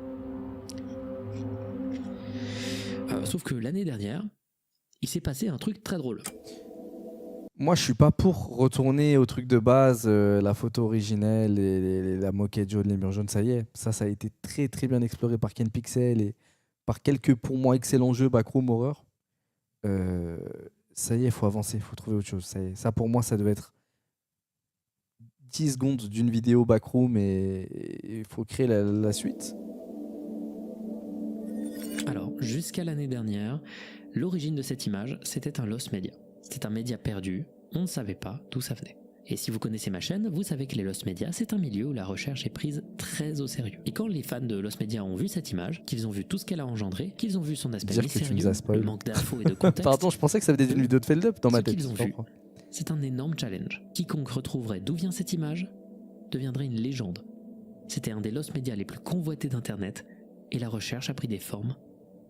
Sauf que l'année dernière, il s'est passé un truc très drôle. Moi, je suis pas pour retourner au truc de base, la photo originelle et la moquette jaune, les murs jaunes, ça y est. Ça a été très très bien exploré par Ken Pixel et par quelques, pour moi, excellents jeux Backroom Horror. Ça y est, il faut avancer, il faut trouver autre chose. Ça y est. Ça, pour moi, ça devait être 10 secondes d'une vidéo Backroom et il faut créer la suite. Alors, jusqu'à l'année dernière, l'origine de cette image, c'était un lost media. C'était un média perdu, on ne savait pas d'où ça venait. Et si vous connaissez ma chaîne, vous savez que les lost media, c'est un milieu où la recherche est prise très au sérieux. Et quand les fans de lost media ont vu cette image, qu'ils ont vu tout ce qu'elle a engendré, qu'ils ont vu son aspect Dire que tu nous mystérieux, as spoil. le manque d'infos et de contexte, Pardon, je pensais que ça venait d'une vidéo de Failed Up dans ma ce tête. qu'ils ont je vu, comprends. c'est un énorme challenge. Quiconque retrouverait d'où vient cette image deviendrait une légende. C'était un des lost media les plus convoités d'internet et la recherche a pris des formes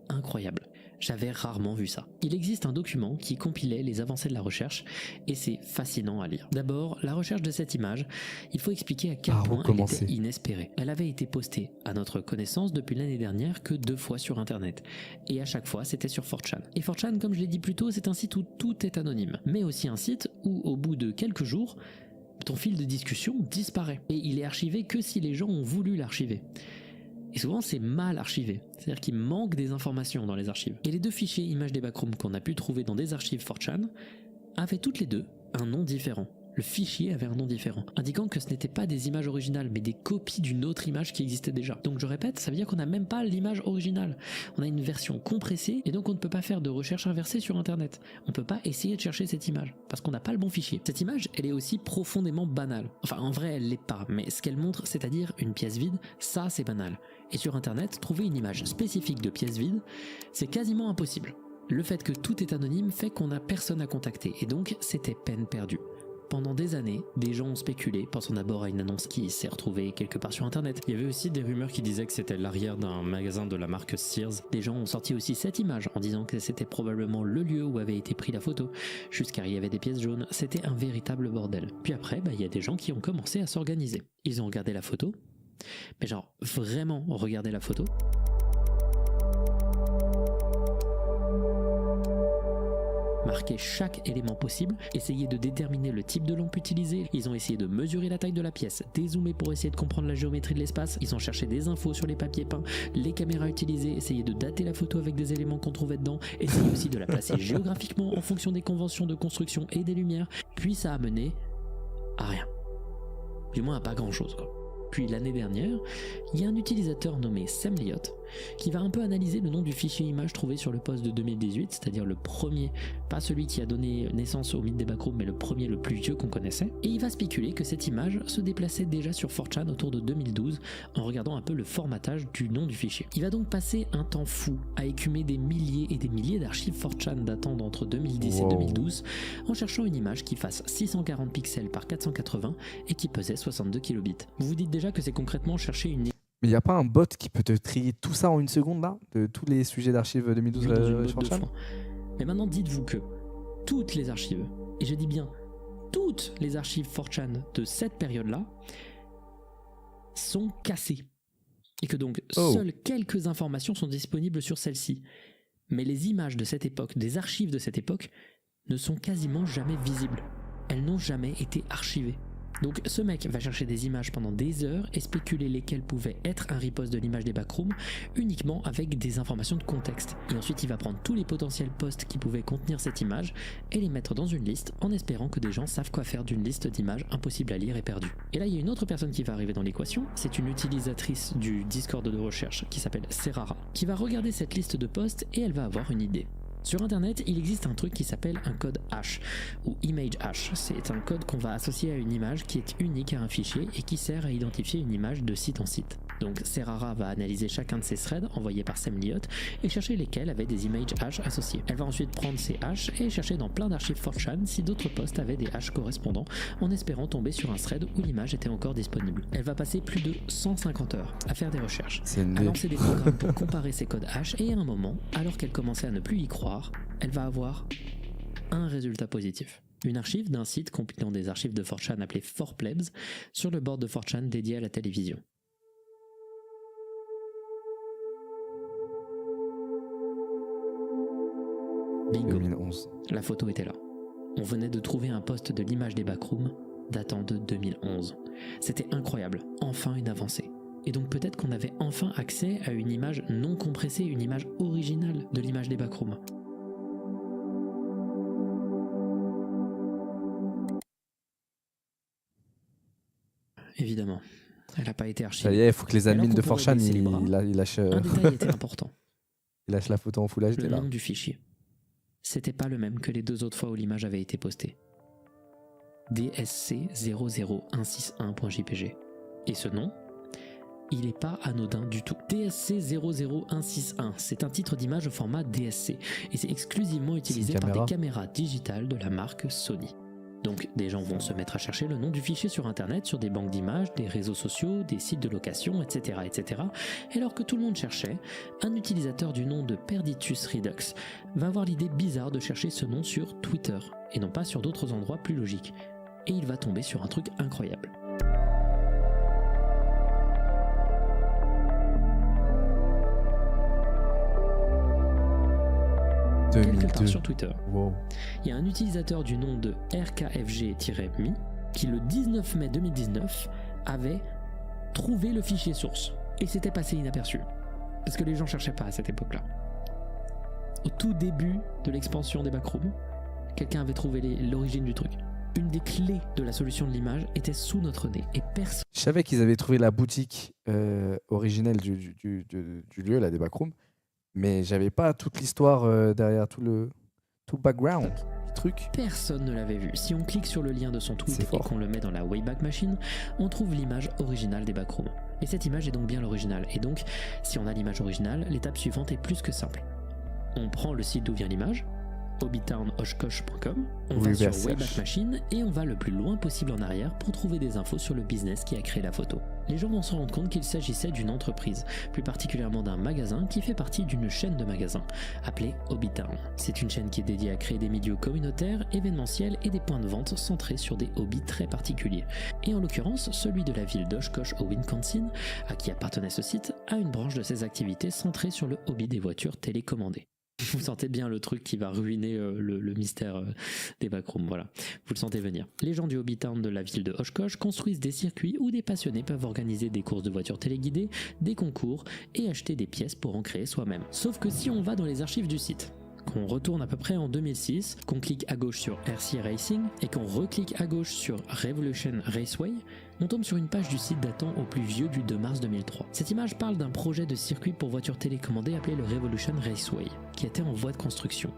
incroyables. J'avais rarement vu ça. Il existe un document qui compilait les avancées de la recherche et c'est fascinant à lire. D'abord, la recherche de cette image, il faut expliquer à quel point elle recommencer. était inespérée. Elle avait été postée, à notre connaissance, depuis l'année dernière que 2 fois sur internet. Et à chaque fois, c'était sur 4chan. Et 4chan, comme je l'ai dit plus tôt, c'est un site où tout est anonyme. Mais aussi un site où, au bout de quelques jours, ton fil de discussion disparaît. Et il est archivé que si les gens ont voulu l'archiver. Et souvent c'est mal archivé, c'est-à-dire qu'il manque des informations dans les archives. Et les 2 fichiers images des backrooms qu'on a pu trouver dans des archives 4chan avaient toutes les 2 un nom différent. Le fichier avait un nom différent, indiquant que ce n'étaient pas des images originales, mais des copies d'une autre image qui existait déjà. Donc je répète, ça veut dire qu'on n'a même pas l'image originale. On a une version compressée, et donc on ne peut pas faire de recherche inversée sur internet. On ne peut pas essayer de chercher cette image, parce qu'on n'a pas le bon fichier. Cette image, elle est aussi profondément banale. Enfin, en vrai, elle l'est pas, mais ce qu'elle montre, c'est-à-dire une pièce vide, ça c'est banal. Et sur internet, trouver une image spécifique de pièce vide, c'est quasiment impossible. Le fait que tout est anonyme fait qu'on n'a personne à contacter, et donc c'était peine perdue. Pendant des années, des gens ont spéculé, pensant d'abord à une annonce qui s'est retrouvée quelque part sur internet. Il y avait aussi des rumeurs qui disaient que c'était l'arrière d'un magasin de la marque Sears. Des gens ont sorti aussi cette image en disant que c'était probablement le lieu où avait été prise la photo, jusqu'à il y avait des pièces jaunes, c'était un véritable bordel. Puis après, il y a des gens qui ont commencé à s'organiser. Ils ont regardé la photo, mais genre vraiment regarder la photo. Marquer chaque élément possible, essayer de déterminer le type de lampe utilisée, ils ont essayé de mesurer la taille de la pièce, dézoomer pour essayer de comprendre la géométrie de l'espace, ils ont cherché des infos sur les papiers peints, les caméras utilisées, essayer de dater la photo avec des éléments qu'on trouvait dedans, essayer aussi de la placer géographiquement en fonction des conventions de construction et des lumières, puis ça a mené à rien. Du moins à pas grand chose quoi. Puis l'année dernière, il y a un utilisateur nommé Sam Liot qui va un peu analyser le nom du fichier image trouvé sur le post de 2018, c'est-à-dire le premier, pas celui qui a donné naissance au mythe des backrooms, mais le premier le plus vieux qu'on connaissait, et il va spéculer que cette image se déplaçait déjà sur 4chan autour de 2012 en regardant un peu le formatage du nom du fichier. Il va donc passer un temps fou à écumer des milliers et des milliers d'archives 4chan datant d'entre 2010 et 2012 en cherchant une image qui fasse 640 pixels par 480 et qui pesait 62 kilobits. Vous vous dites déjà que c'est concrètement chercher une... Mais il n'y a pas un bot qui peut te trier tout ça en 1 seconde là, de tous les sujets d'archives 2012 dans une botte sur de 4chan? foin. Mais maintenant dites-vous que toutes les archives, et je dis bien toutes les archives 4chan de cette période-là, sont cassées. Et que donc seules quelques informations sont disponibles sur celle-ci. Mais les images de cette époque, des archives de cette époque, ne sont quasiment jamais visibles. Elles n'ont jamais été archivées. Donc ce mec va chercher des images pendant des heures et spéculer lesquelles pouvaient être un repost de l'image des backrooms uniquement avec des informations de contexte. Et ensuite il va prendre tous les potentiels posts qui pouvaient contenir cette image et les mettre dans une liste en espérant que des gens savent quoi faire d'une liste d'images impossible à lire et perdue. Et là il y a une autre personne qui va arriver dans l'équation, c'est une utilisatrice du Discord de recherche qui s'appelle Serara, qui va regarder cette liste de posts et elle va avoir une idée. Sur internet, il existe un truc qui s'appelle un code hash ou image hash. C'est un code qu'on va associer à une image qui est unique à un fichier et qui sert à identifier une image de site en site. Donc Serara va analyser chacun de ces threads envoyés par Sam Elliott et chercher lesquels avaient des image hash associés. Elle va ensuite prendre ces hash et chercher dans plein d'archives 4chan si d'autres posts avaient des hash correspondants en espérant tomber sur un thread où l'image était encore disponible. Elle va passer plus de 150 heures à faire des recherches, à lancer des programmes pour comparer ces codes hash et à un moment, alors qu'elle commençait à ne plus y croire, elle va avoir un résultat positif. Une archive d'un site compilant des archives de 4chan appelé 4plebs sur le board de 4chan dédié à la télévision. Bingo. 2011. La photo était là. On venait de trouver un post de l'image des backrooms datant de 2011. C'était incroyable, enfin une avancée. Et donc peut-être qu'on avait enfin accès à une image non compressée, une image originale de l'image des backrooms. Évidemment, elle n'a pas été Ça archivée. y est, il faut que les admins Alors qu'on de pourrait 4chan baisser les bras, ils lâchent, Un détail était important. ils lâchent la photo en Full HD Le là. nom du fichier. C'était pas le même que les 2 autres fois où l'image avait été postée. DSC00161.jpg. Et ce nom, il n'est pas anodin du tout. DSC00161, c'est un titre d'image au format DSC et c'est exclusivement utilisé par des caméras digitales de la marque Sony. Donc des gens vont se mettre à chercher le nom du fichier sur internet, sur des banques d'images, des réseaux sociaux, des sites de location, etc., etc. Et alors que tout le monde cherchait, un utilisateur du nom de Perditus Redux va avoir l'idée bizarre de chercher ce nom sur Twitter, et non pas sur d'autres endroits plus logiques. Et il va tomber sur un truc incroyable. Quelque part sur Twitter. Wow. Il y a un utilisateur du nom de RKFG-me qui le 19 mai 2019 avait trouvé le fichier source et s'était passé inaperçu parce que les gens cherchaient pas à cette époque-là. Au tout début de l'expansion des backrooms, quelqu'un avait trouvé l'origine du truc. Une des clés de la solution de l'image était sous notre nez et personne. Je savais qu'ils avaient trouvé la boutique originelle du lieu là des backrooms, mais j'avais pas toute l'histoire derrière tout le background du truc. Personne ne l'avait vu. Si on clique sur le lien de son tweet et qu'on le met dans la Wayback Machine, on trouve l'image originale des backrooms. Et cette image est donc bien l'original. Et donc, si on a l'image originale, l'étape suivante est plus que simple. On prend le site d'où vient l'image, hobbytownoshkosh.com, on va sur Wayback Machine et on va le plus loin possible en arrière pour trouver des infos sur le business qui a créé la photo. Les gens vont se rendre compte qu'il s'agissait d'une entreprise, plus particulièrement d'un magasin qui fait partie d'une chaîne de magasins appelée Hobbytown. C'est une chaîne qui est dédiée à créer des milieux communautaires, événementiels et des points de vente centrés sur des hobbies très particuliers. Et en l'occurrence, celui de la ville d'Oshkosh au Wisconsin, à qui appartenait ce site, a une branche de ses activités centrée sur le hobby des voitures télécommandées. Vous sentez bien le truc qui va ruiner le mystère des backrooms, voilà. Vous le sentez venir. Les gens du Hobbytown de la ville de Oshkosh construisent des circuits où des passionnés peuvent organiser des courses de voitures téléguidées, des concours et acheter des pièces pour en créer soi-même. Sauf que si on va dans les archives du site, qu'on retourne à peu près en 2006, qu'on clique à gauche sur RC Racing et qu'on reclique à gauche sur Revolution Raceway, on tombe sur une page du site datant au plus vieux du 2 mars 2003. Cette image parle d'un projet de circuit pour voitures télécommandées appelé le Revolution Raceway, qui était en voie de construction.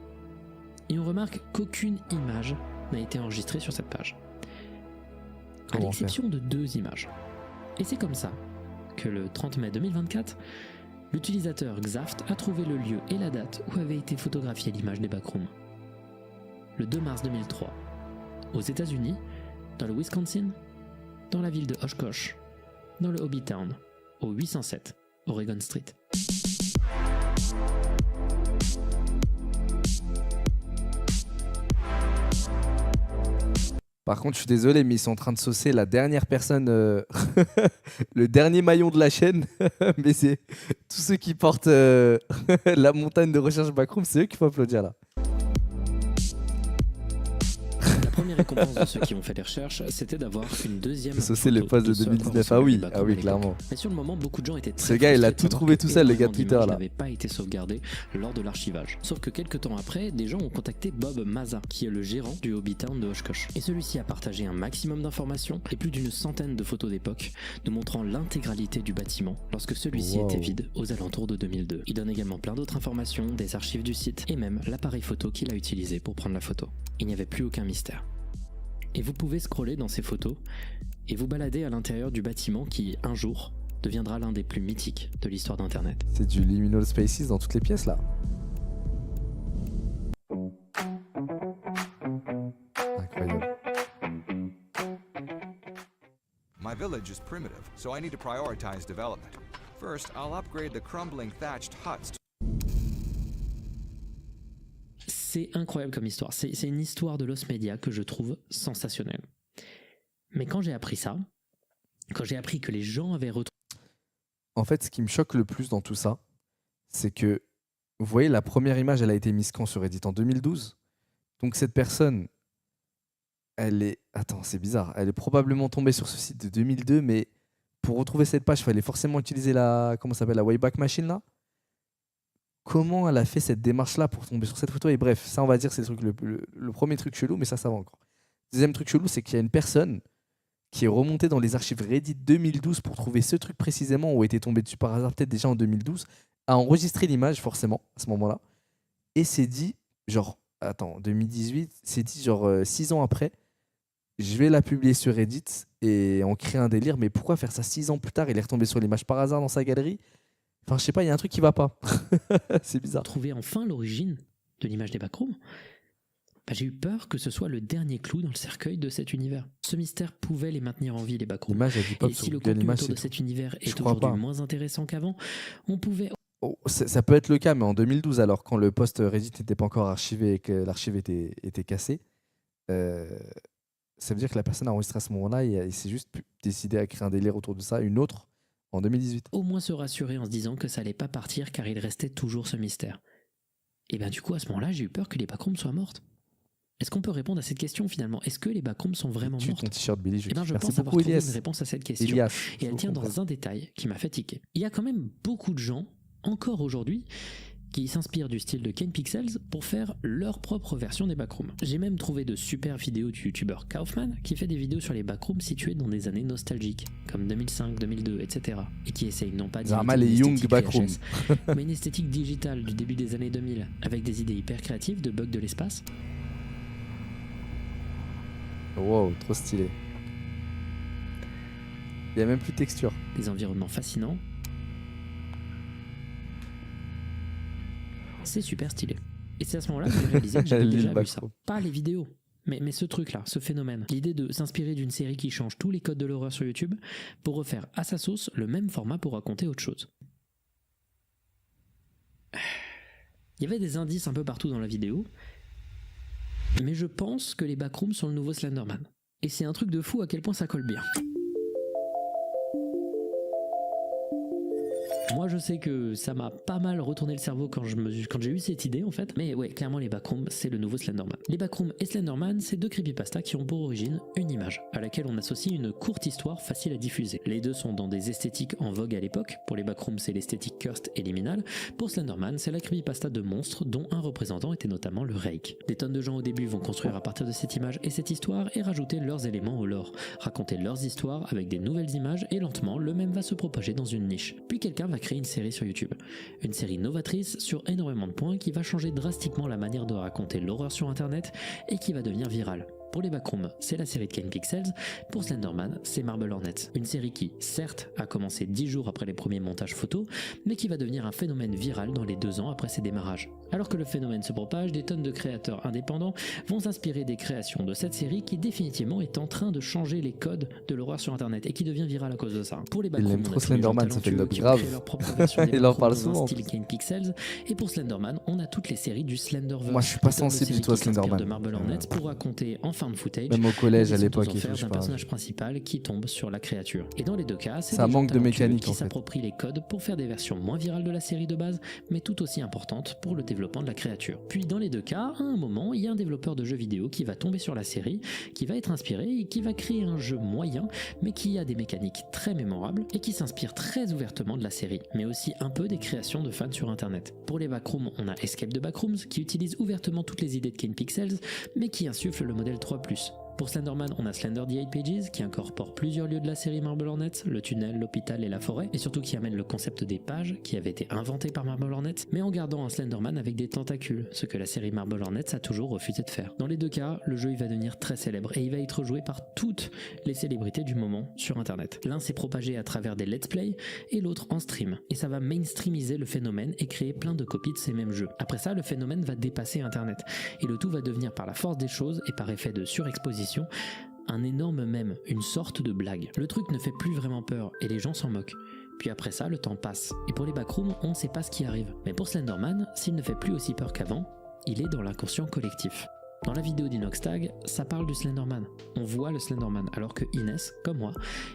Et on remarque qu'aucune image n'a été enregistrée sur cette page, à l'exception de 2 images. Et c'est comme ça que le 30 mai 2024, l'utilisateur Xaft a trouvé le lieu et la date où avait été photographiée l'image des backrooms. Le 2 mars 2003, aux États-Unis, dans le Wisconsin, dans la ville de Oshkosh, dans le Hobbytown, au 807 Oregon Street. Par contre, je suis désolé, mais ils sont en train de saucer la dernière personne, le dernier maillon de la chaîne. Mais c'est tous ceux qui portent la montagne de recherche backroom, c'est eux qu'il faut applaudir là. La première récompense de ceux qui ont fait les recherches, c'était d'avoir une deuxième. Saucer les photo posts de ce à quoi 2019. ressemblaient Ah oui, les backrooms à l'époque. clairement. Mais sur le moment, beaucoup de gens étaient très Ce gars, il a frustrés de tout savoir trouvé que tout seul, le gars énormément Twitter, d'images là. n'avaient pas été sauvegardées lors de l'archivage. Sauf que quelques temps après, des gens ont contacté Bob Mazza, qui est le gérant du Hobbytown de Oshkosh. Et celui-ci a partagé un maximum d'informations et plus d'une centaine de photos d'époque, nous montrant l'intégralité du bâtiment lorsque celui-ci Wow. était vide aux alentours de 2002. Il donne également plein d'autres informations, des archives du site et même l'appareil photo qu'il a utilisé pour prendre la photo. Il n'y avait plus aucun mystère. Et vous pouvez scroller dans ces photos et vous balader à l'intérieur du bâtiment qui, un jour, deviendra l'un des plus mythiques de l'histoire d'Internet. C'est du liminal spaces dans toutes les pièces là. Incroyable. My village is primitive, so I need to prioritize development. First, I'll upgrade the crumbling thatched huts. C'est incroyable comme histoire. C'est une histoire de Lost Media que je trouve sensationnelle. Mais quand j'ai appris ça, quand j'ai appris que les gens avaient retrouvé... En fait, ce qui me choque le plus dans tout ça, c'est que, vous voyez, la première image, elle a été mise quand sur Reddit en 2012. Donc cette personne, elle est... Attends, c'est bizarre. Elle est probablement tombée sur ce site de 2002, mais pour retrouver cette page, il fallait forcément utiliser la... Comment ça s'appelle, la Wayback Machine, là. Comment elle a fait cette démarche-là pour tomber sur cette photo? Et bref, ça, on va dire, c'est le premier truc chelou, mais ça va encore. Deuxième truc chelou, c'est qu'il y a une personne qui est remontée dans les archives Reddit 2012 pour trouver ce truc précisément, ou était tombée dessus par hasard, peut-être déjà en 2012, a enregistré l'image, forcément, à ce moment-là, et s'est dit, genre, attends, 2018, s'est dit, genre, 6 ans après, je vais la publier sur Reddit et en créer un délire, mais pourquoi faire ça 6 ans plus tard? Il est retombé sur l'image par hasard dans sa galerie. Enfin, je sais pas, il y a un truc qui va pas. C'est bizarre. Trouver enfin l'origine de l'image des backrooms, j'ai eu peur que ce soit le dernier clou dans le cercueil de cet univers. Ce mystère pouvait les maintenir en vie, les backrooms. L'image a du pop Et sur si le Google contenu Images, autour de c'est cet tout. univers Je est crois aujourd'hui pas. moins intéressant qu'avant, on pouvait... Oh, ça peut être le cas, mais en 2012, alors, quand le post Reddit n'était pas encore archivé et que l'archive était cassée, ça veut dire que la personne a enregistré à ce moment-là et il s'est juste décidé à créer un délire autour de ça, une autre, en 2018. au moins se rassurer en se disant que ça allait pas partir car il restait toujours ce mystère. Et bien du coup, à ce moment-là, j'ai eu peur que les backrooms soient mortes. Est-ce qu'on peut répondre à cette question finalement? Est-ce que les backrooms sont vraiment Tu mortes? ton t-shirt Billy, Eh ben, je merci pense avoir beaucoup, trouvé Elias. une réponse à cette question. Elias, Et elle tient dans un détail qui m'a fait tiquer. Il y a quand même beaucoup de gens, encore aujourd'hui, qui s'inspirent du style de Ken Pixels pour faire leur propre version des backrooms. J'ai même trouvé de super vidéos du youtubeur Kaufman qui fait des vidéos sur les backrooms situés dans des années nostalgiques, comme 2005, 2002, etc. Et qui essayent non pas d'imiter Normal, les une Young esthétique backrooms. VHS, mais une esthétique digitale du début des années 2000, avec des idées hyper créatives de bugs de l'espace. Wow, trop stylé. Il n'y a même plus de texture. Des environnements fascinants. C'est super stylé. Et c'est à ce moment-là que j'ai réalisé que j'avais L'île déjà vu ça. Backroom. Pas les vidéos, mais ce truc-là, ce phénomène. L'idée de s'inspirer d'une série qui change tous les codes de l'horreur sur YouTube pour refaire à sa sauce le même format pour raconter autre chose. Il y avait des indices un peu partout dans la vidéo, mais je pense que les backrooms sont le nouveau Slenderman. Et c'est un truc de fou à quel point ça colle bien. Moi, je sais que ça m'a pas mal retourné le cerveau quand j'ai eu cette idée, en fait. Mais ouais, clairement, les backrooms, c'est le nouveau Slenderman. Les backrooms et Slenderman, c'est deux creepypastas qui ont pour origine une image, à laquelle on associe une courte histoire facile à diffuser. Les deux sont dans des esthétiques en vogue à l'époque. Pour les backrooms, c'est l'esthétique cursed et liminale. Pour Slenderman, c'est la creepypasta de monstres, dont un représentant était notamment le Rake. Des tonnes de gens au début vont construire à partir de cette image et cette histoire et rajouter leurs éléments au lore, raconter leurs histoires avec des nouvelles images et lentement, le même va se propager dans une niche. Puis quelqu'un va créer une série sur YouTube. Une série novatrice sur énormément de points qui va changer drastiquement la manière de raconter l'horreur sur internet et qui va devenir virale. Pour les backrooms, c'est la série de Ken Pixels. Pour Slenderman, c'est Marble Hornets. Une série qui, certes, a commencé 10 jours après les premiers montages photos, mais qui va devenir un phénomène viral dans les 2 ans après ses démarrages. Alors que le phénomène se propage, des tonnes de créateurs indépendants vont s'inspirer des créations de cette série qui définitivement est en train de changer les codes de l'horreur sur internet et qui devient viral à cause de ça. Pour les backrooms, Il aime on a trop tous les gens Slenderman, ça fait de la talentueux qui ont grave. créé leur propre version des Il en backrooms parle dans un souvent, en style Ken Pixels. Et pour Slenderman, on a toutes les séries du Slenderverse. Moi, je suis pas Des tonnes de sensible du séries tout à qui s'inspirent Slenderman. de Marble Hornets pour raconter en found footage. Même au collège, à ou des l'époque, sauts aux et tout, enfers je d'un parle. personnage principal qui tombe sur la créature. Et dans les deux cas, c'est Ça des gens manque de talentueux mécanique, qui en fait. s'approprient les codes pour faire des versions moins virales de la série de base, mais tout aussi importantes pour le développement de la créature. Puis dans les deux cas, à un moment, il y a un développeur de jeux vidéo qui va tomber sur la série, qui va être inspiré et qui va créer un jeu moyen, mais qui a des mécaniques très mémorables et qui s'inspire très ouvertement de la série, mais aussi un peu des créations de fans sur internet. Pour les backrooms, on a Escape de Backrooms qui utilise ouvertement toutes les idées de Kane Pixels, mais qui insuffle le modèle 3+. Pour Slenderman, on a Slender the 8 Pages qui incorpore plusieurs lieux de la série Marble Hornets, le tunnel, l'hôpital et la forêt, et surtout qui amène le concept des pages qui avait été inventé par Marble Hornets, mais en gardant un Slenderman avec des tentacules, ce que la série Marble Hornets a toujours refusé de faire. Dans les deux cas, le jeu il va devenir très célèbre et il va être joué par toutes les célébrités du moment sur internet. L'un s'est propagé à travers des let's play et l'autre en stream, et ça va mainstreamiser le phénomène et créer plein de copies de ces mêmes jeux. Après ça, le phénomène va dépasser internet, et le tout va devenir par la force des choses et par effet de surexposition un énorme mème, une sorte de blague. Le truc ne fait plus vraiment peur et les gens s'en moquent. Puis après ça, le temps passe. Et pour les backrooms, on ne sait pas ce qui arrive. Mais pour Slenderman, s'il ne fait plus aussi peur qu'avant, il est dans l'inconscient collectif. Dans la vidéo d'Inoxtag, ça parle du Slenderman. On voit le Slenderman, alors que Inès, comme moi,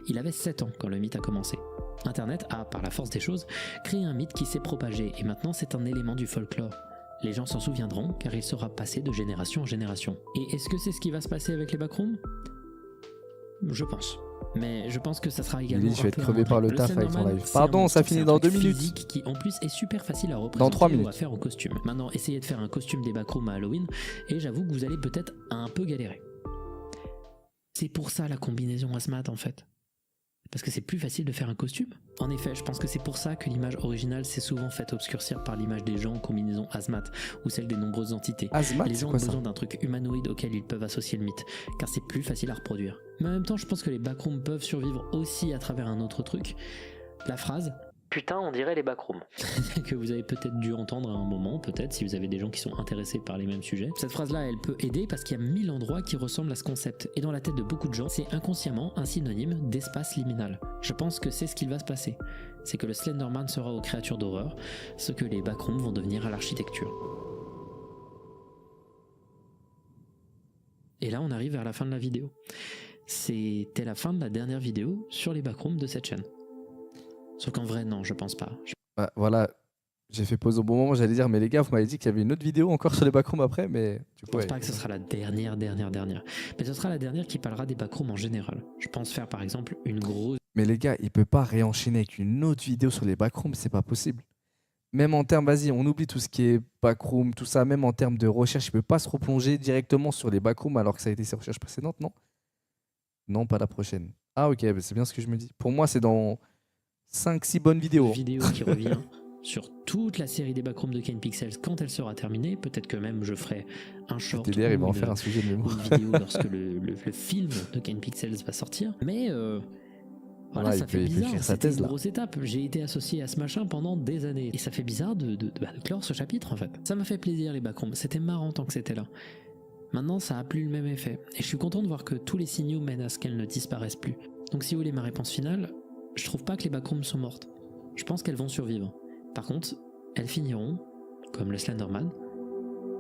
il avait 7 ans quand le mythe a commencé. Internet a, par la force des choses, créé un mythe qui s'est propagé et maintenant c'est un élément du folklore. Les gens s'en souviendront car il sera passé de génération en génération. Et est-ce que c'est ce qui va se passer avec les backrooms ? Je pense. Mais je pense que ça sera également. Lily, je vais être crevé par le taf avec ton Slenderman, live. c'est Pardon, un monstre, ça finit c'est un dans truc 2 minutes. physique qui en plus est super facile à représenter Dans 3 ou à minutes. faire en costume. Maintenant, essayez de faire un costume des backrooms à Halloween et j'avoue que vous allez peut-être un peu galérer. C'est pour ça la combinaison Hazmat en fait. Parce que c'est plus facile de faire un costume. En effet, je pense que c'est pour ça que l'image originale s'est souvent faite obscurcir par l'image des gens en combinaison Hazmat ou celle des nombreuses entités. Hazmat, Les c'est gens ont quoi ça? besoin d'un truc humanoïde auquel ils peuvent associer le mythe, car c'est plus facile à reproduire. Mais en même temps, je pense que les backrooms peuvent survivre aussi à travers un autre truc. La phrase « Putain, on dirait les backrooms » que vous avez peut-être dû entendre à un moment, peut-être si vous avez des gens qui sont intéressés par les mêmes sujets. Cette phrase-là, elle peut aider parce qu'il y a 1000 endroits qui ressemblent à ce concept. Et dans la tête de beaucoup de gens, c'est inconsciemment un synonyme d'espace liminal. Je pense que c'est ce qu'il va se passer. C'est que le Slenderman sera aux créatures d'horreur, ce que les backrooms vont devenir à l'architecture. Et là, on arrive vers la fin de la vidéo. C'était la fin de la dernière vidéo sur les backrooms de cette chaîne. Sauf qu'en vrai, non, je pense pas. Bah, voilà, j'ai fait pause au bon moment, j'allais dire, mais les gars, vous m'avez dit qu'il y avait une autre vidéo encore sur les backrooms après, mais du Je coup, pense ouais. pas que ce sera la dernière. Mais ce sera la dernière qui parlera des backrooms en général. Je pense faire par exemple une grosse... Mais les gars, il peut pas réenchaîner avec une autre vidéo sur les backrooms, c'est pas possible. Même en termes, vas-y, on oublie tout ce qui est backroom, tout ça, même en termes de recherche, il peut pas se replonger directement sur les backrooms alors que ça a été ses recherches précédentes, non? Non, pas la prochaine. Ah ok, bah c'est bien ce que je me dis. Pour moi, c'est dans 5-6 bonnes vidéos. vidéo qui revient sur toute la série des backrooms de Kane Pixels quand elle sera terminée. Peut-être que même je ferai un short TDR, il va ou en faire un sujet de mémoire. une vidéo lorsque le film de Kane Pixels va sortir. Mais voilà, Ouais, ça il fait peut bizarre. écrire sa C'était thèse, une là. grosse étape. J'ai été associé à ce machin pendant des années. Et ça fait bizarre de clore ce chapitre en fait. Ça m'a fait plaisir les backrooms. C'était marrant tant que c'était là. Maintenant, ça a plus le même effet. Et je suis content de voir que tous les signaux mènent à ce qu'elles ne disparaissent plus. Donc si vous voulez ma réponse finale, je trouve pas que les backrooms sont mortes. Je pense qu'elles vont survivre. Par contre, elles finiront, comme le Slenderman,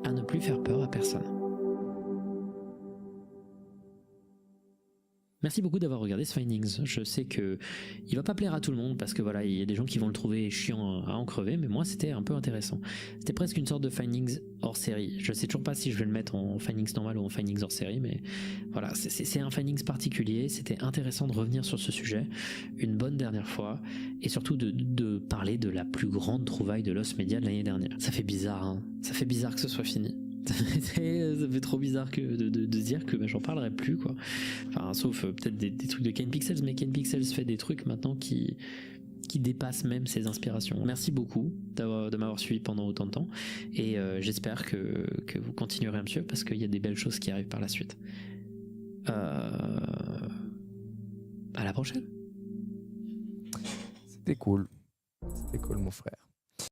à ne plus faire peur à personne. Merci beaucoup d'avoir regardé ce Findings. Je sais que il va pas plaire à tout le monde parce que voilà, il y a des gens qui vont le trouver chiant à en crever, mais moi c'était un peu intéressant. C'était presque une sorte de Findings hors série. Je sais toujours pas si je vais le mettre en Findings normal ou en Findings hors série, mais voilà, c'est un Findings particulier. C'était intéressant de revenir sur ce sujet une bonne dernière fois et surtout de parler de la plus grande trouvaille de Lost Media de l'année dernière. Ça fait bizarre, hein. Ça fait bizarre que ce soit fini. Ça fait trop bizarre que de dire que j'en parlerai plus quoi. Enfin sauf peut-être des trucs de Kane Pixels, mais Kane Pixels fait des trucs maintenant qui dépassent même ses inspirations. Merci beaucoup de m'avoir suivi pendant autant de temps et j'espère que vous continuerez à me suivre parce qu'il y a des belles choses qui arrivent par la suite. À la prochaine. C'était cool mon frère.